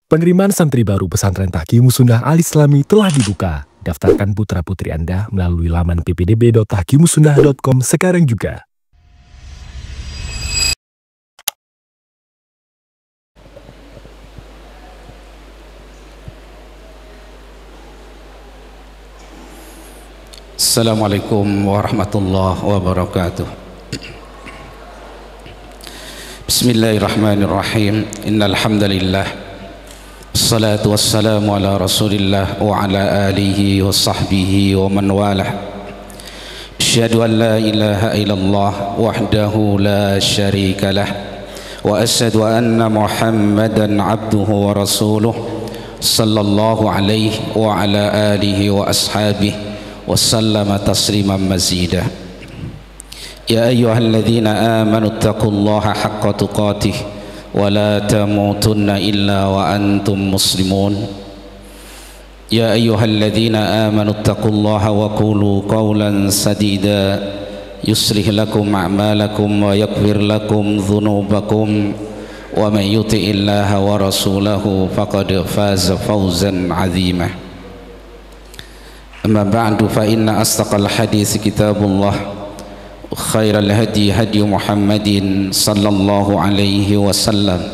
Pengiriman santri baru pesantren Tahkimus Sunnah Al-Islami telah dibuka. Daftarkan putra-putri Anda melalui laman ppdb.tahkimussunnah.com sekarang juga. Assalamualaikum warahmatullahi wabarakatuh. Bismillahirrahmanirrahim. Innal hamdalillah. Assalatu wassalamu ala Rasulillah wa ala alihi wa sahbihi wa man walah. Asyhadu an la ilaha illallah wahdahu la syarika lah wa asyhadu anna Muhammadan abduhu wa rasuluh sallallahu alaihi wa ala alihi wa ashabihi wa sallama tasliman mazida. Ya ayyuhalladzina amanu taqullaha haqqa tuqatih wa la tamutunna illa wa antum muslimun. Ya ayyuhalladzina amanu taqullaha wa qulu qawlan sadida yuslih lakum a'malakum wa yaghfir lakum dhunubakum wa man yuti'illaha wa rasulahu faqad faza fawzan 'azima. Amma ba'du fa inna asdaqal hadits kitabullah khairal hadi hadi Muhammadin sallallahu alaihi wasallam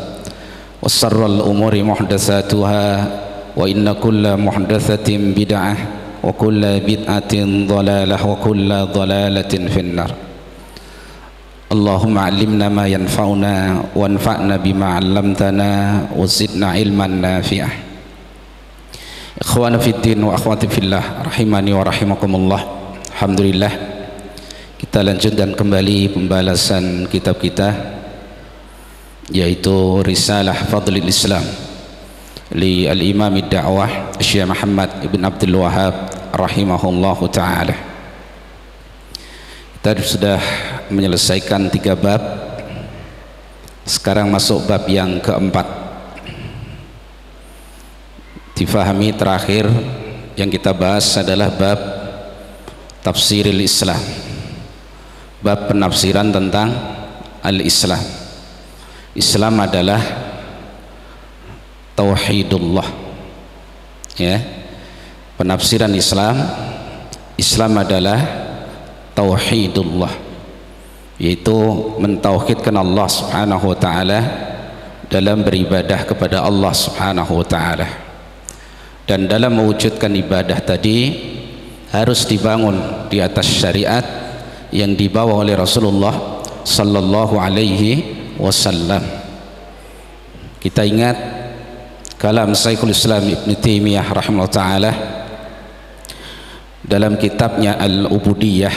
wa sharral umuri muhdatsatuha wa inna kulla muhdatsatin bid'ah wa kulla bid'atin dhalalah wa kulla dhalalatin finnar. Allahumma 'allimna ma yanfa'una wanfa'na bima 'allamtana wa zidna ilman nafi'ah. Ikhwana fiddin wa akhwati fillah rahimani wa rahimakumullah. Alhamdulillah, kita lanjutkan kembali pembahasan kitab kita, yaitu Risalah Fadlil Islam li al-Imam ad-Da'wah Syekh Muhammad ibn Abdul Wahhab rahimahullahu ta'ala. Kita sudah menyelesaikan 3 bab. Sekarang masuk bab yang keempat. Difahami terakhir yang kita bahas adalah bab tafsiril Islam, bab penafsiran tentang al-Islam. Islam adalah tauhidullah, ya. Penafsiran Islam, Islam adalah tauhidullah, yaitu mentauhidkan Allah subhanahu wa ta'ala dalam beribadah kepada Allah subhanahu wa ta'ala. Dan dalam mewujudkan ibadah tadi harus dibangun di atas syariat yang dibawa oleh Rasulullah sallallahu alaihi wasallam. Kita ingat kalam Syekhul Islam Ibn Taimiyah rahimahullah ta'ala dalam kitabnya Al-Ubudiyah.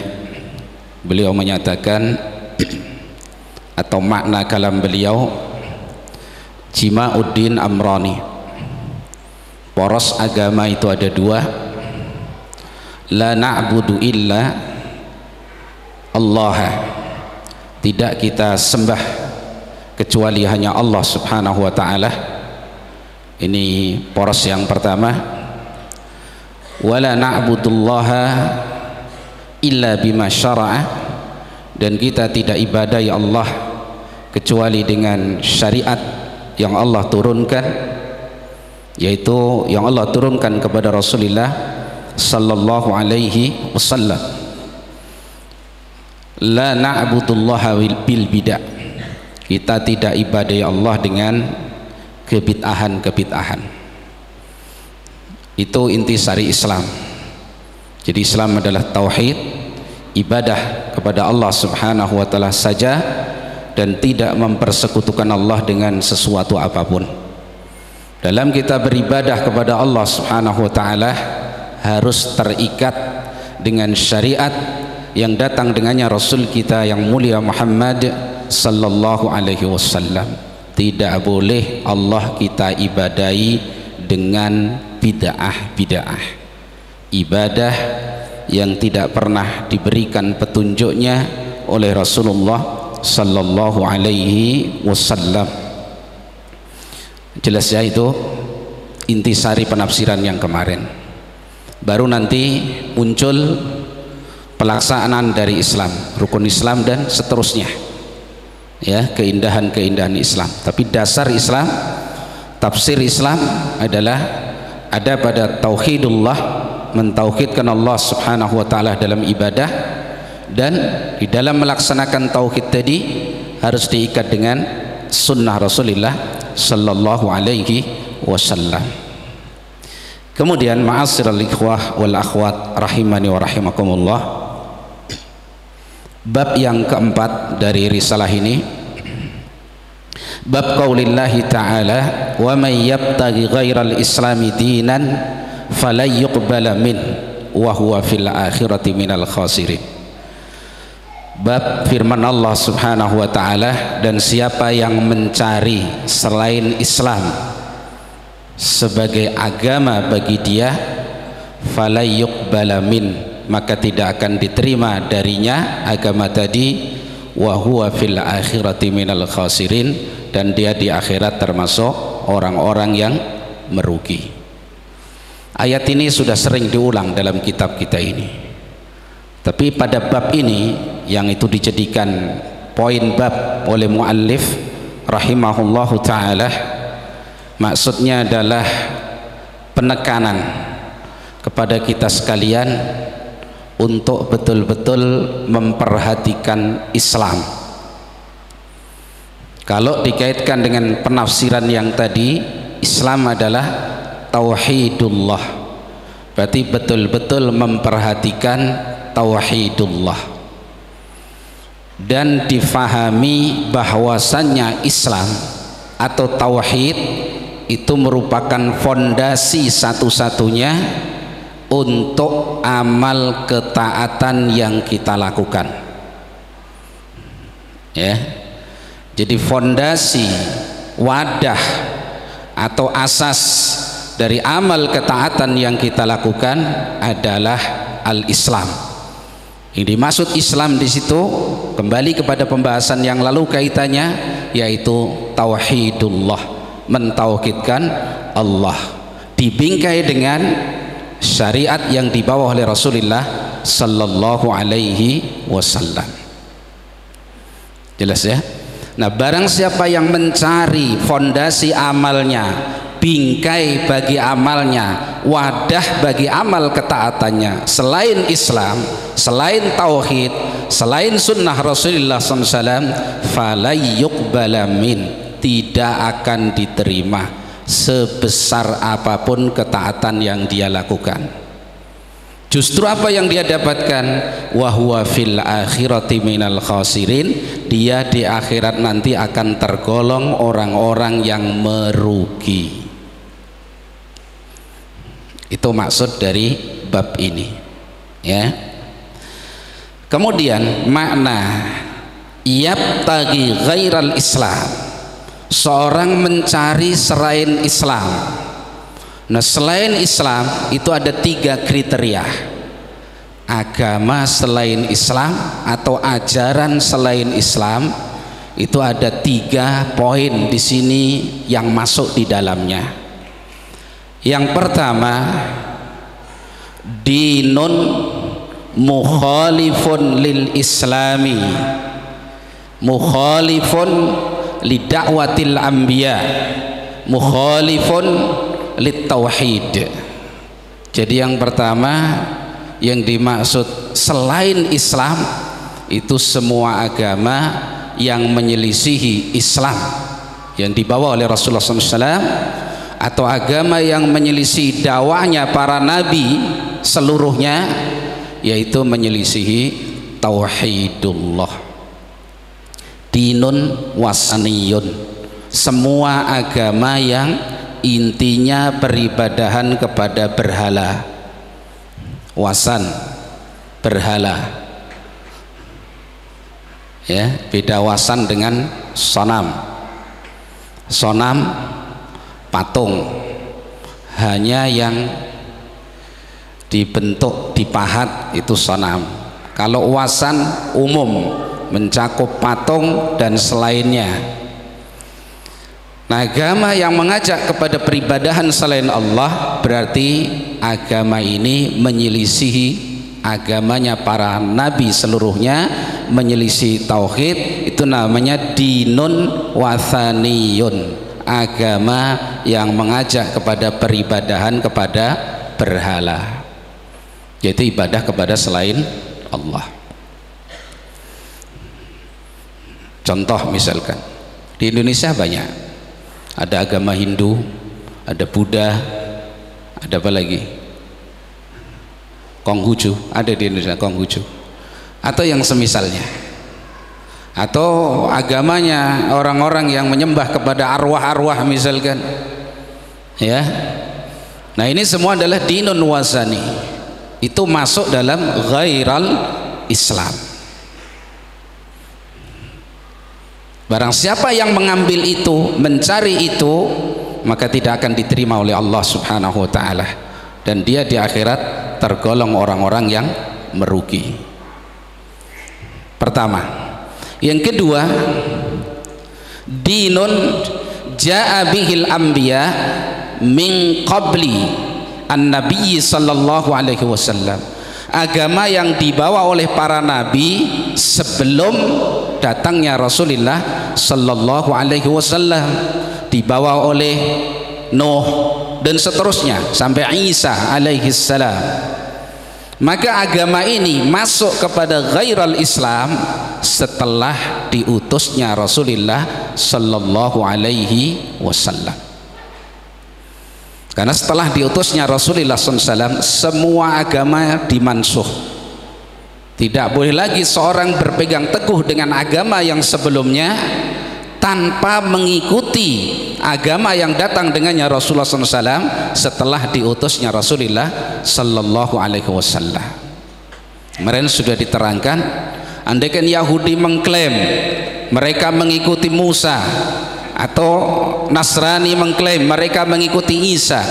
Beliau menyatakan atau makna kalam beliau, Jima'uddin Amrani, poros agama itu ada 2. La na'budu illa Allah, tidak kita sembah kecuali hanya Allah subhanahu wa ta'ala. Ini poros yang pertama. Wala na'budullaha illa bima syara'a, dan kita tidak ibadahi Allah kecuali dengan syariat yang Allah turunkan, yaitu yang Allah turunkan kepada Rasulullah sallallahu alaihi wasallam. La na'budullaha bil bid'ah, kita tidak ibadahi Allah dengan kebid'ahan. Itu intisari Islam. Jadi Islam adalah tauhid, ibadah kepada Allah subhanahu wa ta'ala saja, dan tidak mempersekutukan Allah dengan sesuatu apapun. Dalam kita beribadah kepada Allah subhanahu wa ta'ala harus terikat dengan syariat yang datang dengannya Rasul kita yang mulia Muhammad sallallahu alaihi wasallam. Tidak boleh Allah kita ibadahi dengan bid'ah. Ibadah yang tidak pernah diberikan petunjuknya oleh Rasulullah sallallahu alaihi wasallam. Jelas ya, itu intisari penafsiran yang kemarin. Baru nanti muncul pelaksanaan dari Islam, rukun Islam dan seterusnya, ya, keindahan-keindahan Islam. Tapi dasar Islam Tafsir Islam adalah ada pada tauhidullah, mentauhidkan Allah Subhanahu wa taala dalam ibadah, dan di dalam melaksanakan tauhid tadi harus diikat dengan sunnah Rasulullah sallallahu alaihi wasallam. Kemudian ma'asyiral ikhwah wal akhwat rahimani wa rahimakumullah, bab yang keempat dari risalah ini, bab qaulillahi ta'ala wa may yabtaghi ghairal islami dinan falan yuqbala min wa huwa fil akhirati minal khasirin. Bab firman Allah Subhanahu wa taala, dan siapa yang mencari selain Islam sebagai agama bagi dia, falan yuqbala min, maka tidak akan diterima darinya agama tadi, wa huwa fil akhirati minal khasirin, dan dia di akhirat termasuk orang-orang yang merugi. Ayat ini sudah sering diulang dalam kitab kita ini, tapi pada bab ini yang itu dijadikan poin bab oleh muallif rahimahullahu ta'ala, maksudnya adalah penekanan kepada kita sekalian untuk betul-betul memperhatikan Islam. Kalau dikaitkan dengan penafsiran yang tadi, Islam adalah tauhidullah, berarti betul-betul memperhatikan tauhidullah, dan difahami bahwasannya Islam atau tauhid itu merupakan fondasi satu-satunya untuk amal ketaatan yang kita lakukan, ya. Jadi fondasi, wadah atau asas dari amal ketaatan yang kita lakukan adalah al-Islam. Yang dimaksud Islam di situ kembali kepada pembahasan yang lalu kaitannya, yaitu tauhidullah, mentauhidkan Allah, dibingkai dengan syariat yang dibawa oleh Rasulullah sallallahu alaihi wasallam. Jelas ya? Nah, barang siapa yang mencari fondasi amalnya, bingkai bagi amalnya, wadah bagi amal ketaatannya selain Islam, selain tauhid, selain sunnah Rasulullah SAW, falay yuqbala min, tidak akan diterima sebesar apapun ketaatan yang dia lakukan. Justru apa yang dia dapatkan? Wa huwa fil akhirati minal khasirin, dia di akhirat nanti akan tergolong orang-orang yang merugi. Itu maksud dari bab ini, ya. Kemudian makna yabtaghi ghairal Islam, seorang mencari selain Islam. Nah, selain Islam itu ada 3 kriteria. Agama selain Islam atau ajaran selain Islam itu ada 3 poin di sini yang masuk di dalamnya. Yang pertama, dinun mukhalifun lil islami, mukhalifun li da'watil anbiya, mukhalifun lit tauhid. Jadi yang pertama yang dimaksud selain Islam itu semua agama yang menyelisihi Islam yang dibawa oleh Rasulullah SAW, atau agama yang menyelisih dakwahnya para nabi seluruhnya, yaitu menyelisihi tauhidullah. Dinun wasaniyun, semua agama yang intinya peribadahan kepada berhala. Wasan, berhala, ya, beda wasan dengan sonam. Sonam patung, hanya yang dibentuk, dipahat itu sonam. Kalau wasan umum, mencakup patung dan selainnya. Nah, agama yang mengajak kepada peribadahan selain Allah berarti agama ini menyelisihi agamanya para nabi seluruhnya, menyelisih tauhid, itu namanya dinun wathaniyun, agama yang mengajak kepada peribadahan kepada berhala, yaitu ibadah kepada selain Allah. Contoh misalkan di Indonesia banyak, ada agama Hindu, ada Buddha, ada apa lagi, Konghucu, ada di Indonesia Konghucu, atau yang semisalnya, atau agamanya orang-orang yang menyembah kepada arwah-arwah misalkan, ya. Nah ini semua adalah dinun wasani, itu masuk dalam ghairal Islam. Barang siapa yang mengambil itu, mencari itu, maka tidak akan diterima oleh Allah Subhanahu wa ta'ala, dan dia di akhirat tergolong orang-orang yang merugi. Pertama. Yang kedua, dinun ja'a bihil anbiya min qabli an-nabi sallallahu alaihi wasallam, agama yang dibawa oleh para nabi sebelum datangnya Rasulullah sallallahu alaihi wasallam, dibawa oleh Nuh dan seterusnya sampai Isa alaihi salam. Maka agama ini masuk kepada ghairal Islam setelah diutusnya Rasulullah sallallahu alaihi wasallam. Karena setelah diutusnya Rasulullah SAW, semua agama dimansuh. Tidak boleh lagi seorang berpegang teguh dengan agama yang sebelumnya tanpa mengikuti agama yang datang dengannya Rasulullah SAW setelah diutusnya Rasulullah Sallallahu Alaihi Wasallam. Kemarin sudah diterangkan, andaikan Yahudi mengklaim mereka mengikuti Musa, atau Nasrani mengklaim mereka mengikuti Isa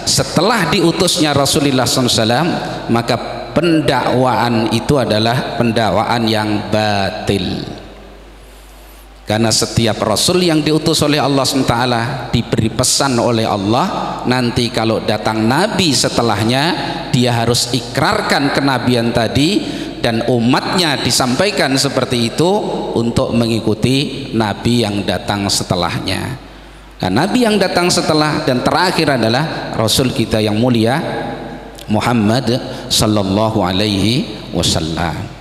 setelah diutusnya Rasulullah SAW, maka pendakwaan itu adalah pendakwaan yang batil. Karena setiap Rasul yang diutus oleh Allah SWT diberi pesan oleh Allah, nanti kalau datang Nabi setelahnya, dia harus ikrarkan kenabian tadi, dan umatnya disampaikan seperti itu untuk mengikuti Nabi yang datang setelahnya. Nah, Nabi yang datang setelah dan terakhir adalah Rasul kita yang mulia Muhammad sallallahu alaihi wasallam.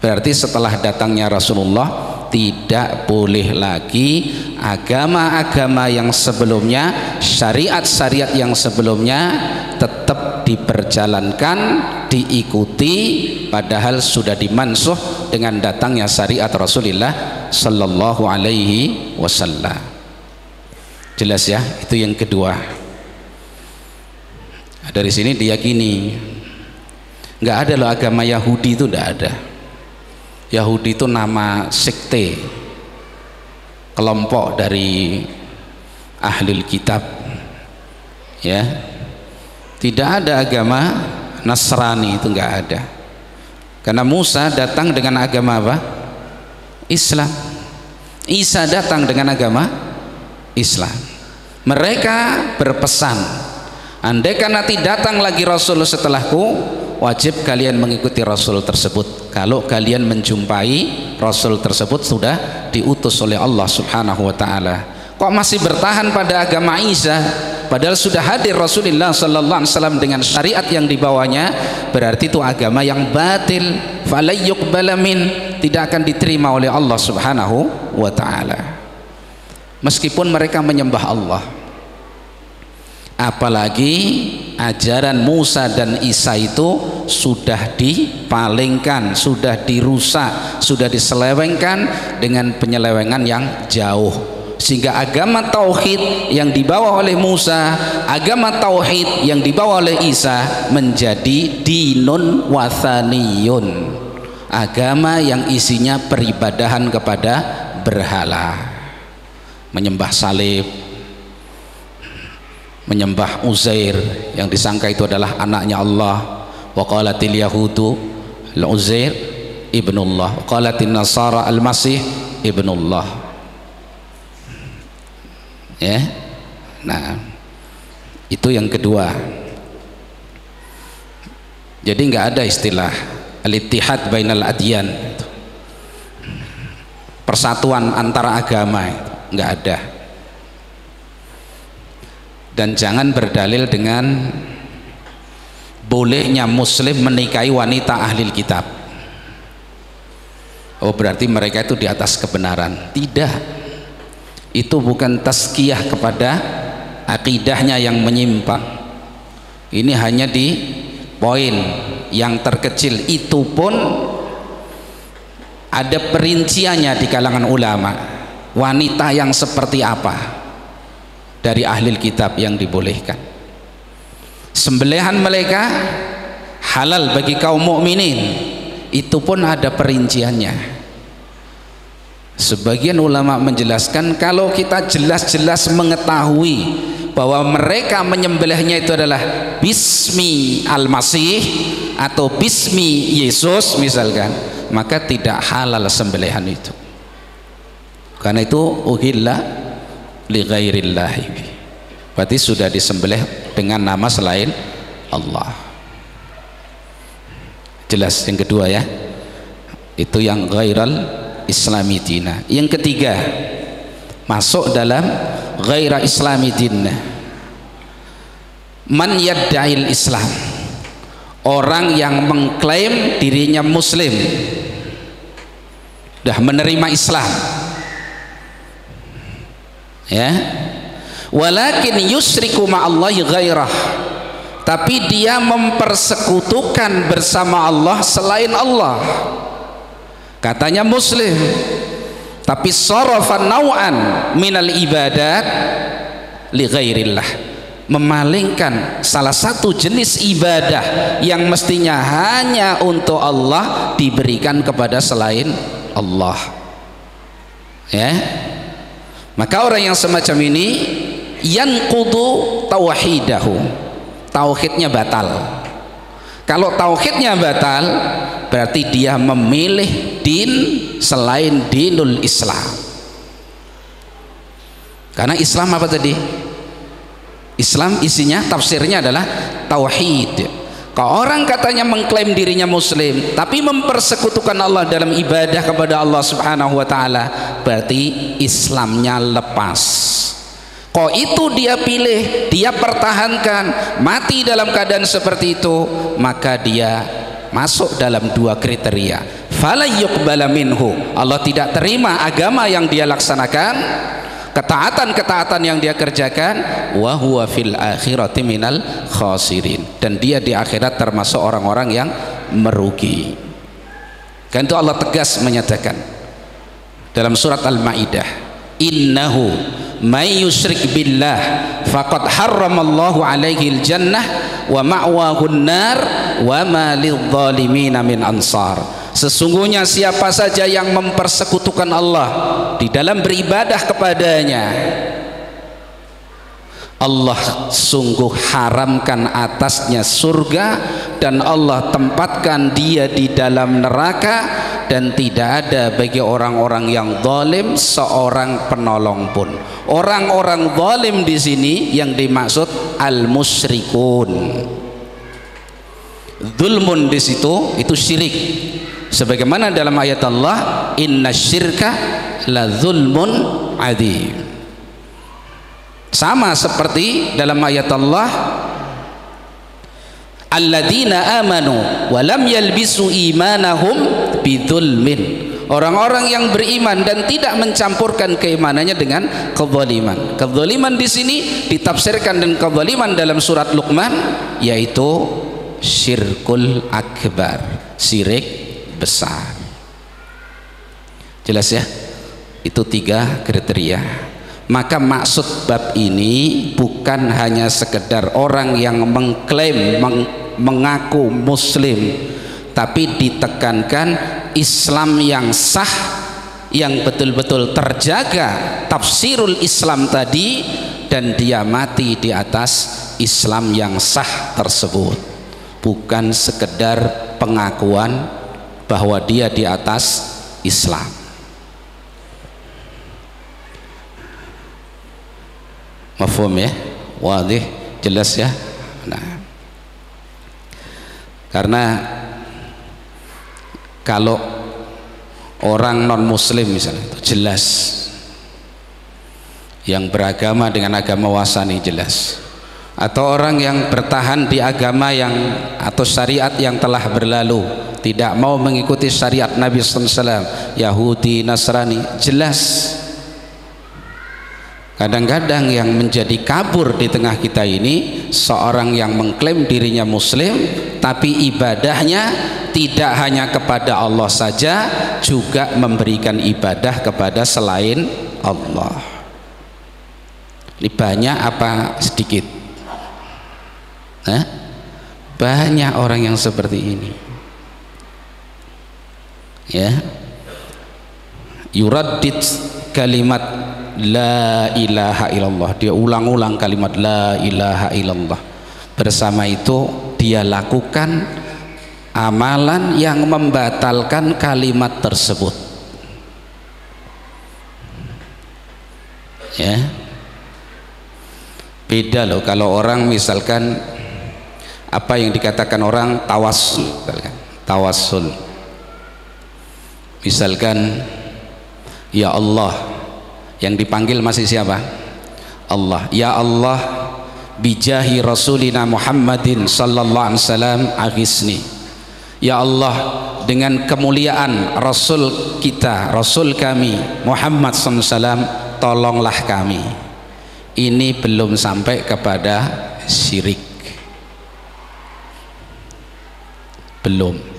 Berarti setelah datangnya Rasulullah tidak boleh lagi agama-agama yang sebelumnya, syariat-syariat yang sebelumnya tetap diperjalankan, diikuti, padahal sudah dimansuh dengan datangnya syariat Rasulullah sallallahu alaihi wasallam. Jelas ya, itu yang kedua. Dari sini diyakini nggak ada loh agama Yahudi, itu nggak ada. Yahudi itu nama sekte, kelompok dari ahlul kitab, ya. Tidak ada agama Nasrani, itu nggak ada. Karena Musa datang dengan agama apa? Islam. Isa datang dengan agama Islam. Mereka berpesan, andaikan nanti datang lagi Rasul setelahku, wajib kalian mengikuti Rasul tersebut. Kalau kalian menjumpai Rasul tersebut sudah diutus oleh Allah Subhanahu wa ta'ala. Kok masih bertahan pada agama Isa, padahal sudah hadir Rasulullah sallallahu alaihi wasallam dengan syariat yang dibawanya? Berarti itu agama yang batil, falayyuqbala min, tidak akan diterima oleh Allah Subhanahu wa ta'ala. Meskipun mereka menyembah Allah, apalagi ajaran Musa dan Isa itu sudah dipalingkan, sudah dirusak, sudah diselewengkan dengan penyelewengan yang jauh, sehingga agama tauhid yang dibawa oleh Musa, agama tauhid yang dibawa oleh Isa menjadi dinun wathaniyun, agama yang isinya peribadahan kepada berhala, menyembah salib, menyembah Uzair yang disangka itu adalah anaknya Allah. Wa qalatil yahudu al-Uzair ibnullah, wa qalatin nasara al-Masih ibnullah. Ya. Nah, itu yang kedua. Jadi nggak ada istilah al-ittihad bainal adyan, persatuan antara agama, nggak ada. Dan jangan berdalil dengan bolehnya muslim menikahi wanita ahli kitab. Oh berarti mereka itu di atas kebenaran. Tidak, itu bukan tazkiyah kepada akidahnya yang menyimpang. Ini hanya di poin yang terkecil, itu pun ada perinciannya di kalangan ulama. Wanita yang seperti apa dari ahli kitab yang dibolehkan. Sembelihan mereka halal bagi kaum mukminin, itu pun ada perinciannya. Sebagian ulama menjelaskan kalau kita jelas-jelas mengetahui bahwa mereka menyembelihnya itu adalah bismi al-masih atau bismi Yesus misalkan, maka tidak halal sembelihan itu. Karena itu uhilla li ghairillahi, berarti sudah disembelih dengan nama selain Allah. Jelas yang kedua ya, itu yang ghairal islami dina. Yang ketiga masuk dalam ghaira islami dina, man yadda'il Islam, orang yang mengklaim dirinya muslim, dah menerima Islam ya, walakin yusriku ma'allahi ghairah, tapi dia mempersekutukan bersama Allah selain Allah. Katanya muslim, tapi sarafan nau'an minal ibadat li ghairillah, memalingkan salah satu jenis ibadah yang mestinya hanya untuk Allah diberikan kepada selain Allah ya. Maka orang yang semacam ini yanqudu tauhidahu, tauhidnya batal. Kalau tauhidnya batal berarti dia memilih din selain dinul Islam. Karena Islam apa tadi? Islam isinya tafsirnya adalah tauhid. Kalau orang katanya mengklaim dirinya muslim tapi mempersekutukan Allah dalam ibadah kepada Allah Subhanahu wa taala, berarti Islamnya lepas. Kok itu dia pilih, dia pertahankan, mati dalam keadaan seperti itu, maka dia masuk dalam dua kriteria. Fala yuqbala minhu, Allah tidak terima agama yang dia laksanakan, ketaatan-ketaatan yang dia kerjakan, wa huwa fil akhirati minal khasirin, dan dia di akhirat termasuk orang-orang yang merugi. Kan itu Allah tegas menyatakan dalam surat Al-Maidah, innahu may yusyrik billah faqad harramallahu alaihi al-jannah wa ma'wahun nar wa ma lidh-dhalimin min ansar. Sesungguhnya siapa saja yang mempersekutukan Allah di dalam beribadah kepadanya, Allah sungguh haramkan atasnya surga dan Allah tempatkan dia di dalam neraka, dan tidak ada bagi orang-orang yang zalim seorang penolong pun. Orang-orang zalim di sini yang dimaksud al-musyrikun. Zulmun di situ itu syirik. Sebagaimana dalam ayat Allah, inna syirka la zulmun adzim. Sama seperti dalam ayat Allah, alladzina amanu wa lam yalbisu imanahum bidzulmin. Orang-orang yang beriman dan tidak mencampurkan keimanannya dengan kezaliman. Kezaliman di sini ditafsirkan dengan kezaliman dalam surat Luqman, yaitu syirkul akbar, syirik besar. Jelas ya, itu tiga kriteria. Maka maksud bab ini bukan hanya sekedar orang yang mengklaim mengaku muslim, tapi ditekankan Islam yang sah, yang betul-betul terjaga tafsirul Islam tadi, dan dia mati di atas Islam yang sah tersebut, bukan sekedar pengakuan bahwa dia di atas Islam. Mafhum ya? Wadih, jelas ya? Nah, karena kalau orang non muslim misalnya, itu jelas yang beragama dengan agama wasani, jelas atau orang yang bertahan di agama yang atau syariat yang telah berlalu, tidak mau mengikuti syariat Nabi SAW, Yahudi, Nasrani, jelas kadang-kadang yang menjadi kabur di tengah kita ini seorang yang mengklaim dirinya muslim tapi ibadahnya tidak hanya kepada Allah saja, juga memberikan ibadah kepada selain Allah. Ini banyak apa sedikit? Banyak orang yang seperti ini, ya. Yuraddid kalimat la ilaha illallah, dia ulang-ulang kalimat la ilaha illallah. Bersama itu dia lakukan amalan yang membatalkan kalimat tersebut, ya. Beda loh kalau orang misalkan apa yang dikatakan orang tawassul, tawassul misalkan, ya Allah, yang dipanggil masih siapa? Allah. Ya Allah, bijahi Rasulina Muhammadin sallallahu alaihi wasallam aghisni. Ya Allah, dengan kemuliaan Rasul kita, Rasul kami Muhammad sallallahu alaihi wasallam, tolonglah kami. Ini belum sampai kepada syirik, belum.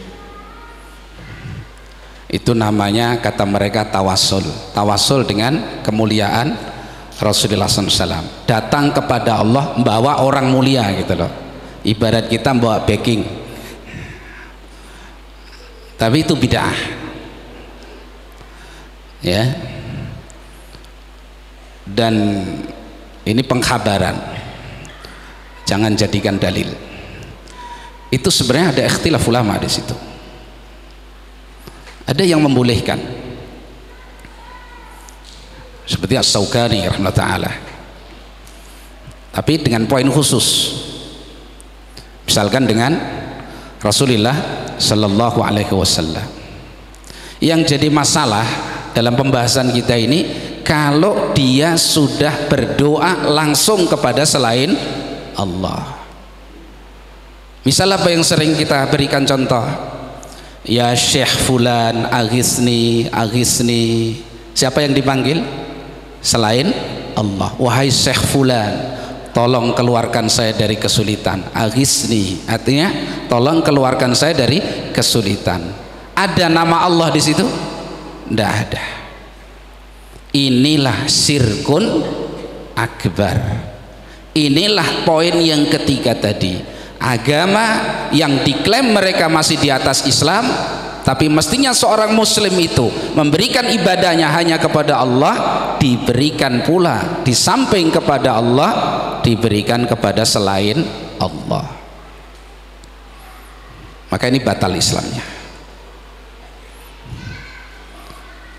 Itu namanya kata mereka tawassul. Tawassul dengan kemuliaan Rasulullah SAW, datang kepada Allah membawa orang mulia gitu loh. Ibarat kita membawa backing, tapi itu bid'ah, ya. Dan ini pengkhabaran, jangan jadikan dalil. Itu sebenarnya ada ikhtilaf ulama di situ. Ada yang membolehkan, seperti As-Syaukani rahimahullah, tapi dengan poin khusus. Misalkan dengan Rasulullah sallallahu alaihi wasallam. Yang jadi masalah dalam pembahasan kita ini, kalau dia sudah berdoa langsung kepada selain Allah. Misal apa yang sering kita berikan contoh, ya Syekh Fulan aghisni, aghisni. Siapa yang dipanggil? Selain Allah. Wahai Syekh Fulan, tolong keluarkan saya dari kesulitan. Aghisni artinya tolong keluarkan saya dari kesulitan. Ada nama Allah di situ? Tidak ada. Inilah syirkun akbar. Inilah poin yang ketiga tadi. Agama yang diklaim mereka masih di atas Islam, tapi mestinya seorang muslim itu memberikan ibadahnya hanya kepada Allah, diberikan pula di samping kepada Allah, diberikan kepada selain Allah. Maka ini batal Islamnya,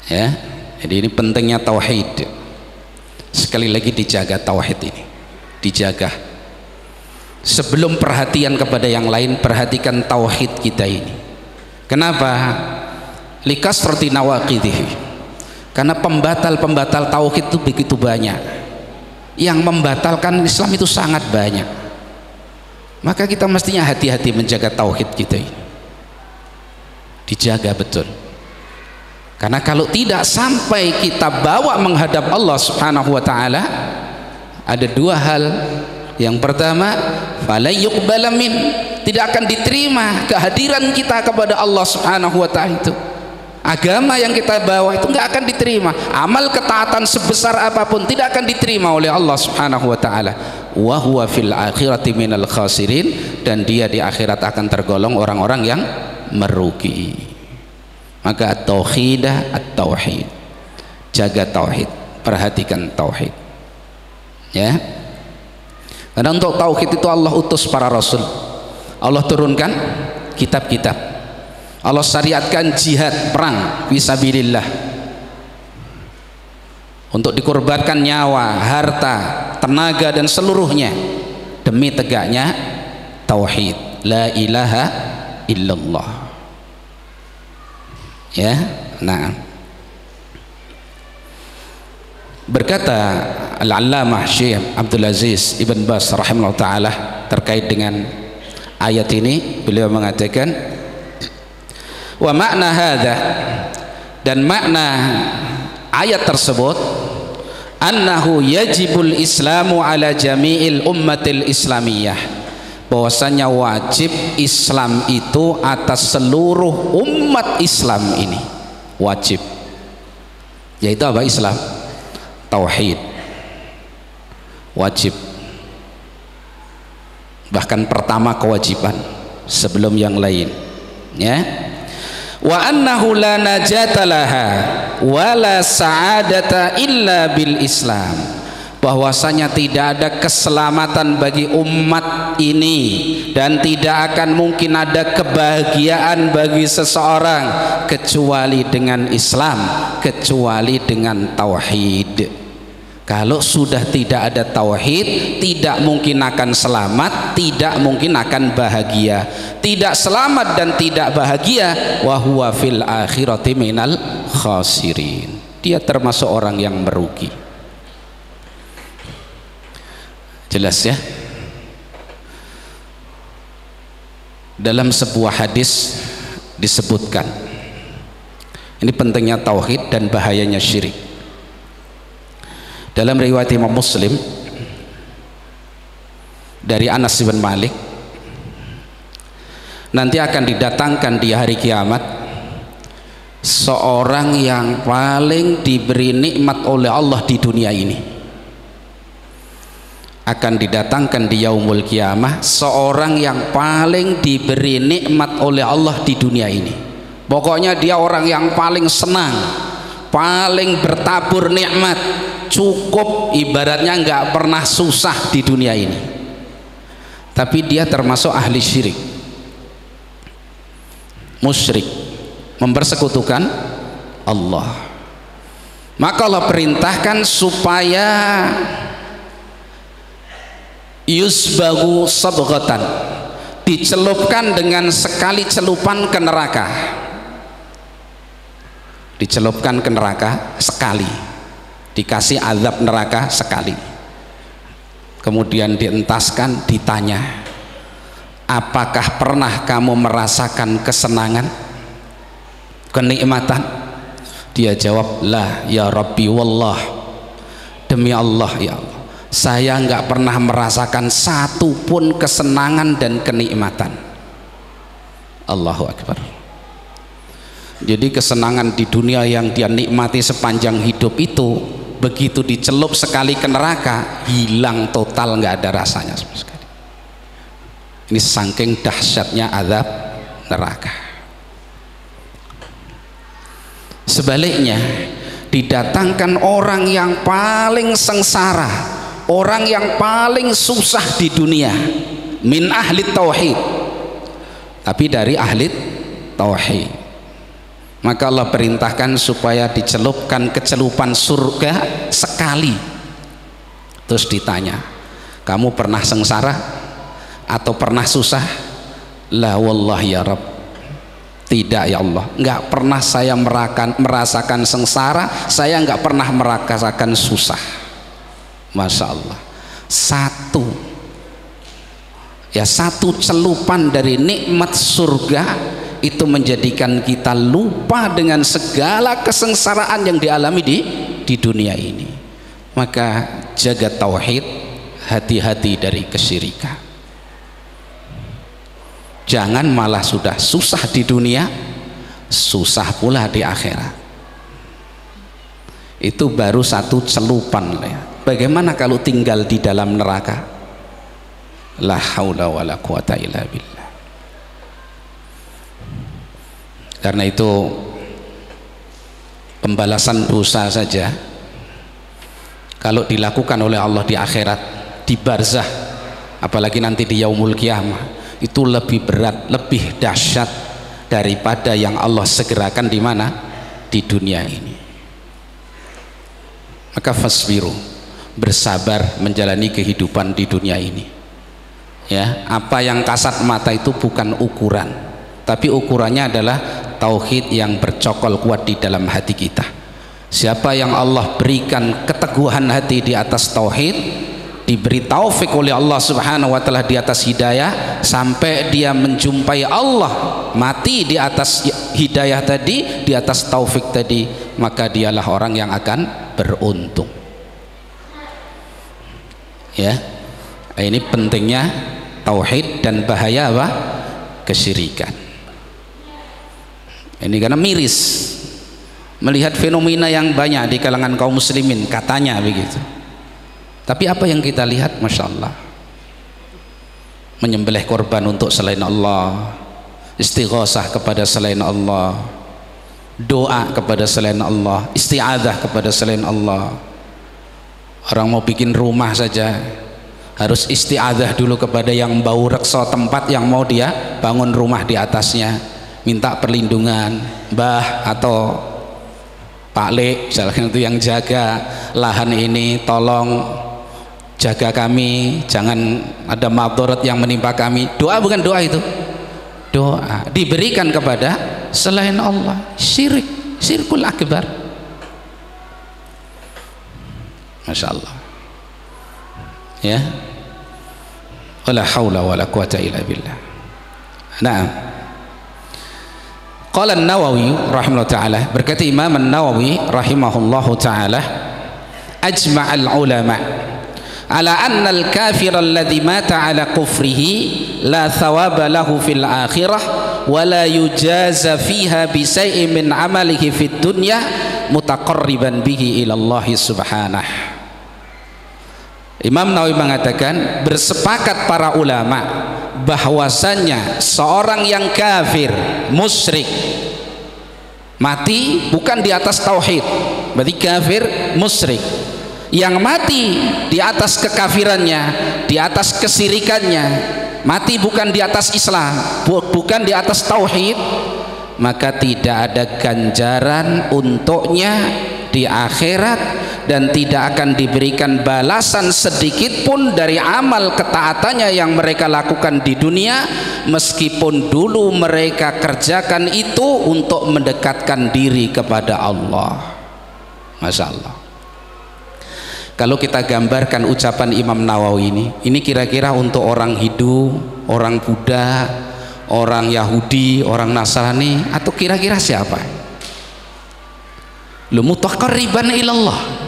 ya. Jadi ini pentingnya tauhid. Sekali lagi dijaga tauhid ini, dijaga. Sebelum perhatian kepada yang lain, perhatikan tauhid kita ini. Kenapa? Likasrati nawaqidihi. Karena pembatal-pembatal tauhid itu begitu banyak. Yang membatalkan Islam itu sangat banyak. Maka kita mestinya hati-hati menjaga tauhid kita ini. Dijaga betul. Karena kalau tidak sampai kita bawa menghadap Allah Subhanahu wa taala, ada dua hal. Yang pertama, fala yuqbala min, tidak akan diterima kehadiran kita kepada Allah Subhanahu wa taala itu. Agama yang kita bawa itu enggak akan diterima. Amal ketaatan sebesar apapun tidak akan diterima oleh Allah Subhanahu wa taala. Wa huwa fil akhirati minal khasirin, dan dia di akhirat akan tergolong orang-orang yang merugi. Maka at-tauhidah at-tauhid. Jaga tauhid, perhatikan tauhid. Ya. Karena untuk tauhid itu Allah utus para rasul, Allah turunkan kitab-kitab, Allah syariatkan jihad, perang fisabilillah, untuk dikorbankan nyawa, harta, tenaga dan seluruhnya demi tegaknya tauhid, la ilaha illallah. Ya, nah, Berkata Al-Allamah Syekh Abdul Aziz Ibn Baz rahimahullah ta'ala terkait dengan ayat ini, beliau mengatakan, wa makna hadza, dan makna ayat tersebut, annahu yajibul islamu ala jami'il ummatil islamiyah, bahwasanya wajib Islam itu atas seluruh umat Islam ini, wajib. Yaitu apa Islam? Tauhid, wajib, bahkan pertama kewajiban sebelum yang lain, ya. Wa annahu la najata laha wa la sa'adata illa bil Islam, bahwasanya tidak ada keselamatan bagi umat ini dan tidak akan mungkin ada kebahagiaan bagi seseorang kecuali dengan Islam, kecuali dengan tauhid. Kalau sudah tidak ada tauhid, tidak mungkin akan selamat, tidak mungkin akan bahagia. Tidak selamat dan tidak bahagia, wa huwa fil akhirati minal khasirin, dia termasuk orang yang merugi. Jelas ya? Dalam sebuah hadis disebutkan, ini pentingnya tauhid dan bahayanya syirik. Dalam riwayat Imam Muslim dari Anas bin Malik, nanti akan didatangkan di hari kiamat seorang yang paling diberi nikmat oleh Allah di dunia ini. Akan didatangkan di yaumul kiamah seorang yang paling diberi nikmat oleh Allah di dunia ini. Pokoknya dia orang yang paling senang, paling bertabur nikmat, cukup, ibaratnya nggak pernah susah di dunia ini. Tapi dia termasuk ahli syirik, musyrik, mempersekutukan Allah. Maka Allah perintahkan supaya yusbagu sabghatan, dicelupkan dengan sekali celupan ke neraka, dicelupkan ke neraka sekali, dikasih azab neraka sekali, kemudian dientaskan, ditanya, apakah pernah kamu merasakan kesenangan, kenikmatan? Dia jawab, la ya Rabbi wallah, demi Allah ya Allah, saya nggak pernah merasakan satu pun kesenangan dan kenikmatan. Allahu Akbar. Jadi kesenangan di dunia yang dia nikmati sepanjang hidup itu, begitu dicelup sekali ke neraka, hilang total, nggak ada rasanya sama sekali. Ini saking dahsyatnya azab neraka. Sebaliknya, didatangkan orang yang paling sengsara, orang yang paling susah di dunia, min ahli tauhid, tapi dari ahli tauhid. Maka Allah perintahkan supaya dicelupkan kecelupan surga sekali. Terus ditanya, kamu pernah sengsara atau pernah susah? La wallah ya Rabb, tidak ya Allah, nggak pernah saya merasakan sengsara, saya nggak pernah merasakan susah. Masya Allah, satu celupan dari nikmat surga itu menjadikan kita lupa dengan segala kesengsaraan yang dialami di dunia ini. Maka jaga tauhid, hati-hati dari kesyirikan. Jangan malah sudah susah di dunia, susah pula di akhirat. Itu baru satu celupan. Bagaimana kalau tinggal di dalam neraka? La haula wala quwata illa billah. Karena itu pembalasan dosa saja kalau dilakukan oleh Allah di akhirat, di barzah, apalagi nanti di yaumul kiamah, itu lebih berat, lebih dahsyat daripada yang Allah segerakan di mana? Di dunia ini. Maka fasbiru, bersabar menjalani kehidupan di dunia ini. Ya, apa yang kasat mata itu bukan ukuran, tapi ukurannya adalah tauhid yang bercokol kuat di dalam hati kita. Siapa yang Allah berikan keteguhan hati di atas tauhid, diberi taufik oleh Allah Subhanahu wa taala di atas hidayah sampai dia menjumpai Allah, mati di atas hidayah tadi, di atas taufik tadi, maka dialah orang yang akan beruntung. Ya, ini pentingnya tauhid dan bahaya apa? Kesyirikan. Ini karena miris melihat fenomena yang banyak di kalangan kaum muslimin, katanya begitu. Tapi apa yang kita lihat, Masya Allah, menyembelih korban untuk selain Allah, istighosah kepada selain Allah, doa kepada selain Allah, isti'adzah kepada selain Allah. Orang mau bikin rumah saja harus isti'adzah dulu kepada yang bau reksa tempat yang mau dia bangun rumah di atasnya, minta perlindungan, Mbah atau Pak Le misalkan itu yang jaga lahan ini, tolong jaga kami, jangan ada madharat yang menimpa kami. Doa bukan doa itu, doa diberikan kepada selain Allah, syirik, syirkul akbar. Masya Allah, ya, wala haula wala quwata illa billah. Nah, qala an-Nawawi rahimahullah ta'ala, berkata Imam an-Nawawi rahimahullahu ta'ala, ajma'al ulama ala anna al-kafir alladhi mata ala kufrihi la thawaba lahu fil akhirah wa la yujaza fiha bi shay'in min amalihi fid dunya mutaqarriban bihi ila Allah subhanahu. Imam Nawawi mengatakan, bersepakat para ulama bahwasannya seorang yang kafir, musyrik, mati bukan di atas tauhid, berarti kafir, musyrik, yang mati di atas kekafirannya, di atas kesyirikannya, mati bukan di atas Islam, bukan di atas tauhid, maka tidak ada ganjaran untuknya di akhirat dan tidak akan diberikan balasan sedikit pun dari amal ketaatannya yang mereka lakukan di dunia, meskipun dulu mereka kerjakan itu untuk mendekatkan diri kepada Allah. Masya Allah. Kalau kita gambarkan ucapan Imam Nawawi ini kira-kira untuk orang Hindu, orang Buddha, orang Yahudi, orang Nasrani, atau kira-kira siapa? Lu mutaqarriban ilallah.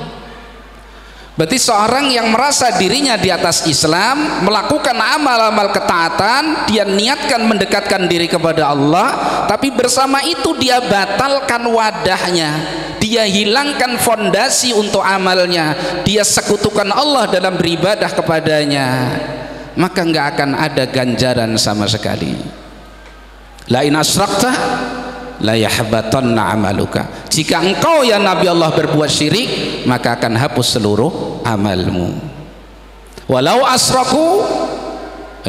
Berarti seorang yang merasa dirinya di atas Islam, melakukan amal-amal ketaatan, dia niatkan mendekatkan diri kepada Allah, tapi bersama itu dia batalkan wadahnya, dia hilangkan fondasi untuk amalnya, dia sekutukan Allah dalam beribadah kepadanya, maka enggak akan ada ganjaran sama sekali. La in asyrakta la yahbatanna amaluka. Jika engkau ya Nabi Allah berbuat syirik, maka akan hapus seluruh amalmu. Walau asraku,